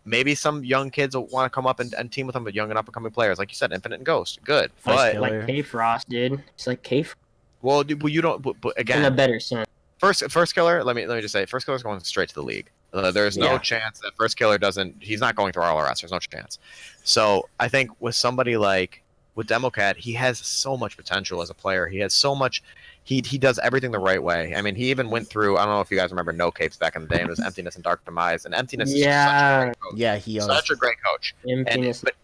maybe some young kids will want to come up and team with them, but young and up and coming players, like you said, Infinite and Ghost, good. But like K-Frost, dude. It's like K-Frost. Well, you don't. But again, in a better sense. First killer. Let me just say, first killer's going straight to the league. There's no chance that first killer doesn't. He's not going through RLRS. There's no chance. So I think with somebody like with Democat, he has so much potential as a player. He has so much. He does everything the right way. I mean, he even went through. I don't know if you guys remember No Capes back in the day. And it was Emptiness and Dark Demise. And Emptiness is such a great coach. He such a great coach. But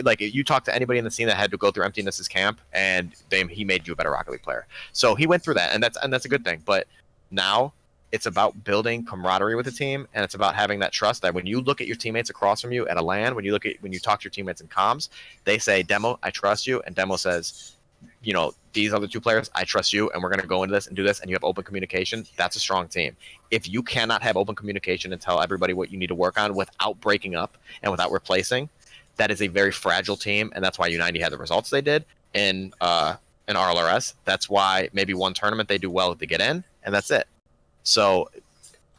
like you talk to anybody in the scene that had to go through Emptiness's camp, and he made you a better Rocket League player. So he went through that, and that's a good thing. But Now it's about building camaraderie with the team, and it's about having that trust that when you look at your teammates across from you at a LAN, when you talk to your teammates in comms, they say, Demo, I trust you, and Demo says, these other two players, I trust you, and we're going to go into this and do this, and you have open communication. That's a strong team. If you cannot have open communication and tell everybody what you need to work on without breaking up and without replacing, that is a very fragile team, and that's why U90 had the results they did in RLRS. That's why maybe one tournament they do well to get in, and that's it. So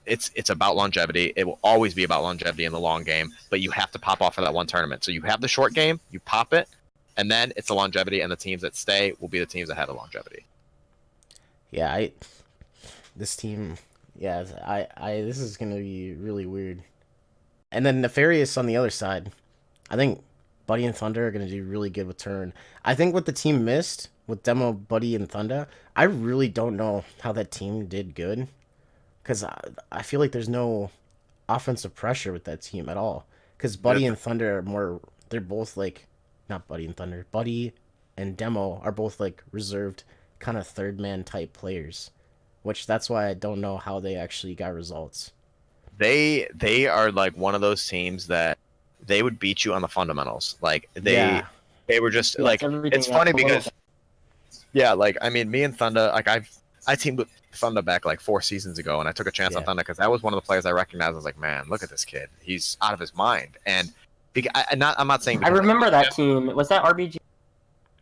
it's about longevity. It will always be about longevity in the long game, but you have to pop off for that one tournament. So you have the short game, you pop it, and then it's the longevity, and the teams that stay will be the teams that have the longevity. Yeah, this team, yeah, this is gonna be really weird. And then Nefarious on the other side, I think Buddy and Thunder are gonna do really good with turn. I think what the team missed with Demo, Buddy, and Thunder, I really don't know how that team did good, because I feel like there's no offensive pressure with that team at all. Because Buddy and Thunder are more, they're both like, not Buddy and Thunder, Buddy and Demo are both like reserved kind of third man type players, which that's why I don't know how they actually got results. They are like one of those teams that they would beat you on the fundamentals. Like they were just like, it's funny because like, I mean, me and Thunder, like I teamed with Thunder back like 4 seasons ago, and I took a chance on Thunder because that was one of the players I recognized. I was like, man, look at this kid, he's out of his mind. And I'm not saying I remember that team. Was that RBG?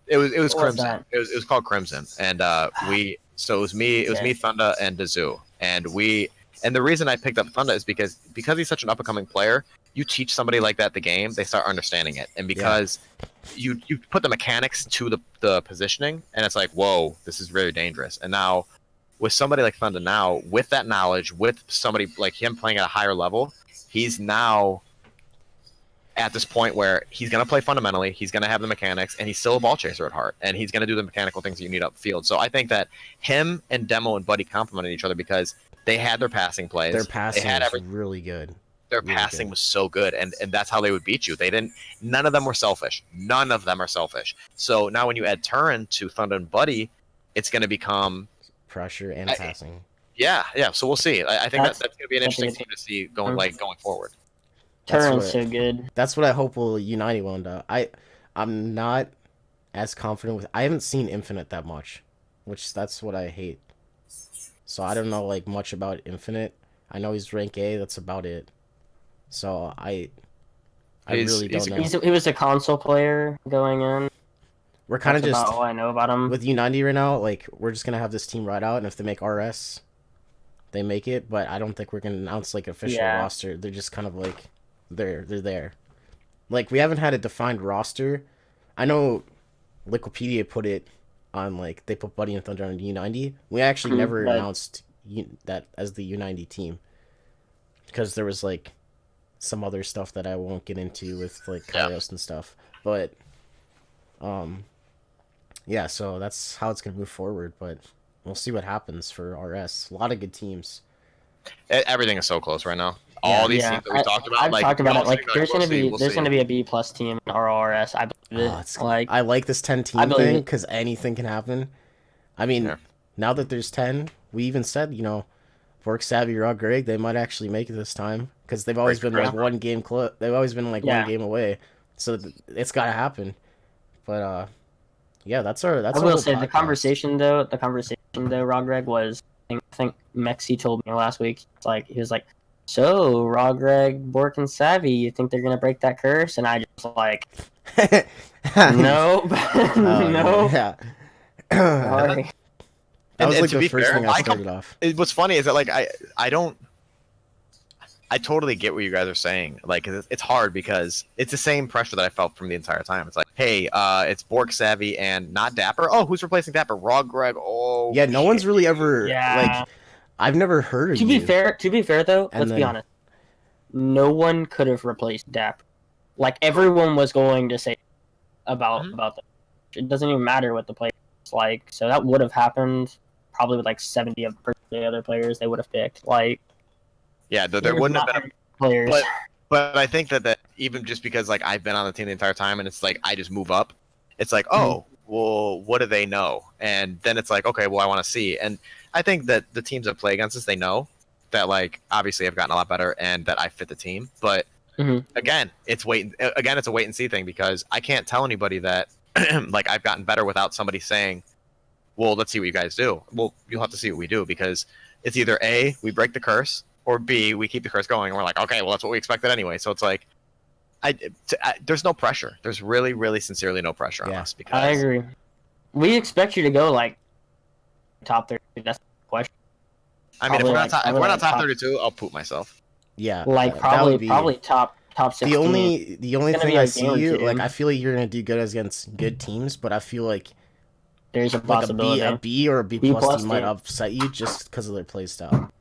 It was Crimson. It was called Crimson, and it was me, Thunder, and Dazoo, and the reason I picked up Thunder is because he's such an up and coming player. You teach somebody like that the game, they start understanding it, and because you put the mechanics to the positioning, and it's like, whoa, this is really dangerous. And now with somebody like Thunder, now with that knowledge, with somebody like him playing at a higher level, he's now at this point where he's going to play fundamentally, he's going to have the mechanics, and he's still a ball chaser at heart, and he's going to do the mechanical things that you need up the field. So I think that him and Demo and Buddy complemented each other because they had their passing plays. Their passing was really good. Their passing was so good, and that's how they would beat you. None of them were selfish. None of them are selfish. So now when you add Turin to Thunder and Buddy, it's going to become pressure and passing. Yeah. So we'll see. I think that's going to be an interesting team to see going forward. Turin's so good. That's what I hope will unite will end up. I'm not as confident with. I haven't seen Infinite that much, which that's what I hate. So I don't know like much about Infinite. I know he's rank A. That's about it. So I really don't know. He was a console player going in. We're kind of just about all I know about him. With U90 right now. Like we're just gonna have this team ride out, and if they make RS, they make it. But I don't think we're gonna announce like official roster. They're just kind of like they're there. Like we haven't had a defined roster. I know Wikipedia put it on like they put Buddy and Thunder on U90. We actually never announced that as the U90 team because there was like some other stuff that I won't get into with like Kairos and stuff. But so that's how it's gonna move forward. But we'll see what happens for RS. A lot of good teams. Everything is so close right now. All these teams that we talked about, I've talked about it. Like there's gonna be a B+ team in RLRS. I believe it. I like this 10 team thing because anything can happen. I mean, now that there's 10, we even said Bork, Savvy, RawGreg, they might actually make it this time because they've always been like one game They've always been like one game away, so it's gotta happen. But that's our. I will say the conversation though, RawGreg was. I think Mexi told me last week. He was like, so RawGreg, Bork, and Savvy, you think they're gonna break that curse? And I just like, no, no. Yeah. Sorry. That was like the first thing I started off. What's funny is that like I totally get what you guys are saying. Like it's hard because it's the same pressure that I felt from the entire time. It's like, hey, it's Bork, Savvy, and not Dapper. Oh, who's replacing Dapper? RawGreg. Oh, yeah. No one's really ever like. I've never heard of To be fair though, let's be honest. No one could have replaced Dapper. Like everyone was going to say about that. It doesn't even matter what the player is like. So that would have happened probably with like 70 of the other players they would have picked. Like. Yeah, there wouldn't have been players. But I think that even just because like I've been on the team the entire time and it's like I just move up, it's like, oh, well, what do they know? And then it's like, okay, well, I want to see. And I think that the teams that play against us, they know that, like, obviously I've gotten a lot better and that I fit the team. But again, it's a wait and see thing, because I can't tell anybody that like I've gotten better without somebody saying, well, let's see what you guys do. Well, you'll have to see what we do, because it's either A, we break the curse, or B, we keep the curse going, and we're like, okay, well, that's what we expected anyway. So it's like, there's no pressure. There's really, really sincerely no pressure on us. Because I agree. We expect you to go like top 30. That's the question. I mean, if we're not top 32, I'll poop myself. Yeah, like probably top 16. The only thing I see you like, I feel like you're gonna do good against good teams, but I feel like there's a possibility a B or a B plus team might upset you just because of their play style.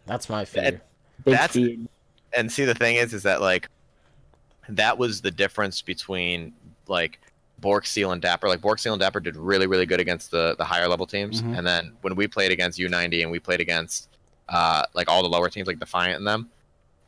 That's my fear. And see, the thing is that like that was the difference between like Bork, Seal, and Dapper. Like Bork, Seal, and Dapper did really, really good against the higher level teams, and then when we played against U90 and we played against like all the lower teams like Defiant and them,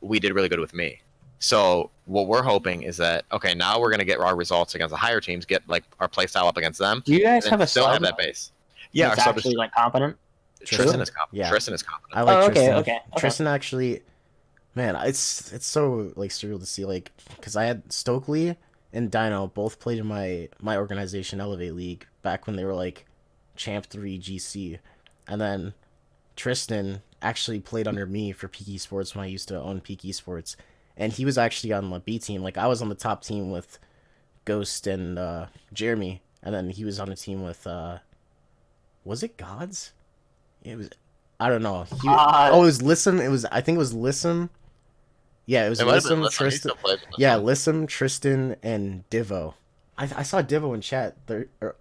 we did really good with me. So what we're hoping is that, okay, now we're gonna get our results against the higher teams, get like our play style up against them. Do you guys have a still sub have that base? Yeah, our sub actually like competent. Tristan is competent. Yeah. Tristan is competent. I like Tristan. Okay. Tristan actually, man, it's so like surreal to see, like, because I had Stokely and Dino both played in my organization Elevate League back when they were like Champ 3 GC, and then Tristan actually played under me for Peak Esports when I used to own Peak Esports, and he was actually on the B team. Like I was on the top team with Ghost and Jeremy, and then he was on a team with was it Gods? It was, I don't know. It was Lissum. I think it was Lissum. Yeah, it was Lissum, Tristan. Yeah, Lissum, Tristan, and Divo. I saw Divo in chat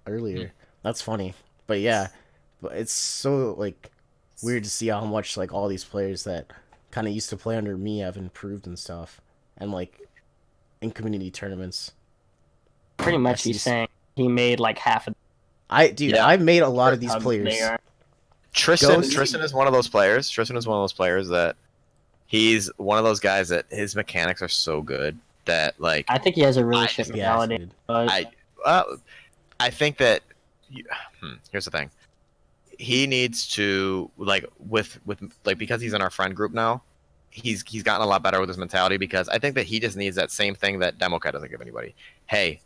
earlier. That's funny. But yeah, but it's so like weird to see how much like all these players that kind of used to play under me have improved and stuff, and like in community tournaments. Pretty much, he's saying he made like half of. I made a lot of these players. Tristan is one of those players. That he's one of those guys that his mechanics are so good that like I think he has a really shit mentality. I think that here's the thing. He needs to like with like, because he's in our friend group now, he's gotten a lot better with his mentality, because I think that he just needs that same thing that Democat doesn't give anybody. Hey,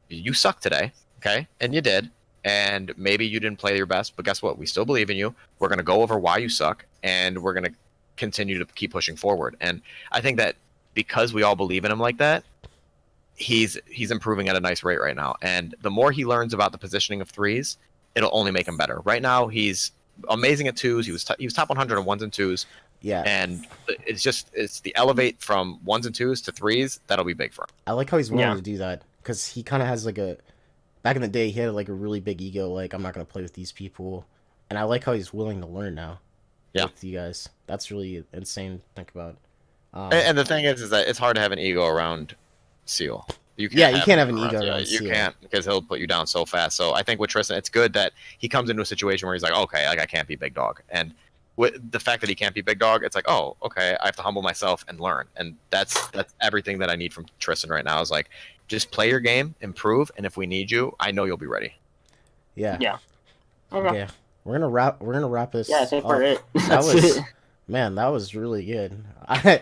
you suck today, okay? And you did. And maybe you didn't play your best, but guess what? We still believe in you. We're going to go over why you suck, and we're going to continue to keep pushing forward. And I think that because we all believe in him like that, he's improving at a nice rate right now. And the more he learns about the positioning of threes, it'll only make him better. Right now, he's amazing at twos. He was top 100 on ones and twos. Yeah. And it's the elevate from ones and twos to threes that'll be big for him. I like how he's willing to do that, because he kind of has like a. Back in the day, he had like a really big ego, like, I'm not going to play with these people. And I like how he's willing to learn now. Yeah. With you guys. That's really insane to think about. And the thing is that it's hard to have an ego around Seal. You can't have an ego around Seal. You can't, because he'll put you down so fast. So I think with Tristan, it's good that he comes into a situation where he's like, okay, like I can't be big dog. And with the fact that he can't be big dog, it's like, oh, okay, I have to humble myself and learn. And that's everything that I need from Tristan right now, is like, just play your game, improve, and if we need you, I know you'll be ready. Yeah. Okay. We're gonna wrap this. Yeah, I think we're it. That was really good. I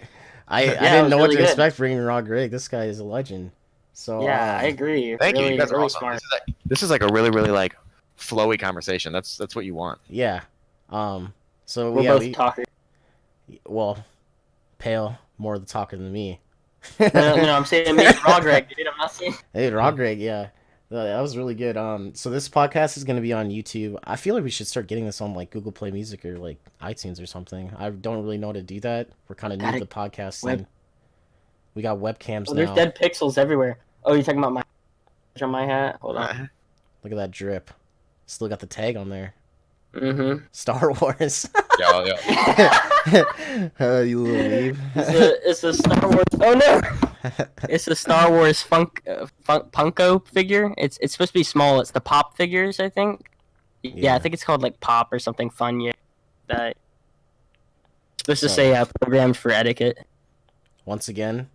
didn't know what to expect bringing RawGreg. This guy is a legend. So yeah, I agree. Thank you. You guys are awesome. Smart. This is like a really, really like flowy conversation. That's what you want. Yeah. So we're both talkers. Well, Pale more the talker than me. No, I'm saying me and RawGreg, dude. I'm not saying. Hey, RawGreg, yeah, that was really good. So this podcast is gonna be on YouTube. I feel like we should start getting this on like Google Play Music or like iTunes or something. I don't really know how to do that. We're kind of new to the podcast thing. We got webcams now. There's dead pixels everywhere. Oh, you're talking about my hat? Hold on. Look at that drip. Still got the tag on there. Mm-hmm. Star Wars. Yeah. You little weeb. It's a Star Wars. Oh no! It's a Star Wars Funko figure. It's supposed to be small. It's the Pop figures, I think. Yeah, I think it's called like Pop or something fun. Yeah, that. Supposed to say programmed for etiquette. Once again,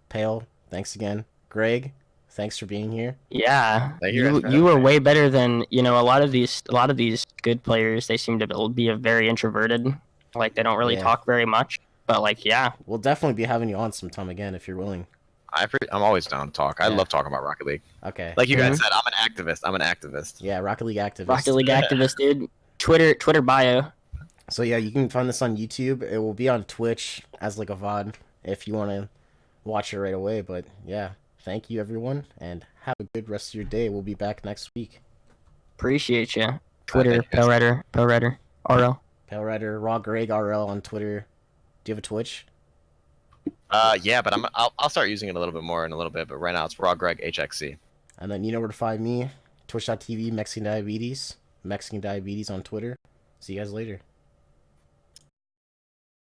Pale. Thanks again, Greg. Thanks for being here. Yeah, Thank you guys for you were having me. way better than a lot of these good players. They seem to be very introverted, like they don't really Yeah. talk very much. But like, yeah, We'll definitely be having you on sometime again if you're willing. I'm always down to talk. I Yeah. love talking about Rocket League. Okay. Like you Mhm. guys said, I'm an activist. Yeah, Rocket League activist. Rocket League activist, dude. Twitter bio. So yeah, you can find this on YouTube. It will be on Twitch as like a VOD if you want to watch it right away. But yeah, thank you everyone, and have a good rest of your day. We'll be back next week. Appreciate you. Twitter, thank you guys. PaLeRider, RL. PaLeRider, RawGreg RL on Twitter. Do you have a Twitch? Yeah, but I'll start using it a little bit more in a little bit. But right now it's RawGreg HXC. And then you know where to find me. Twitch.tv, MexicanDiabetes. MexicanDiabetes on Twitter. See you guys later.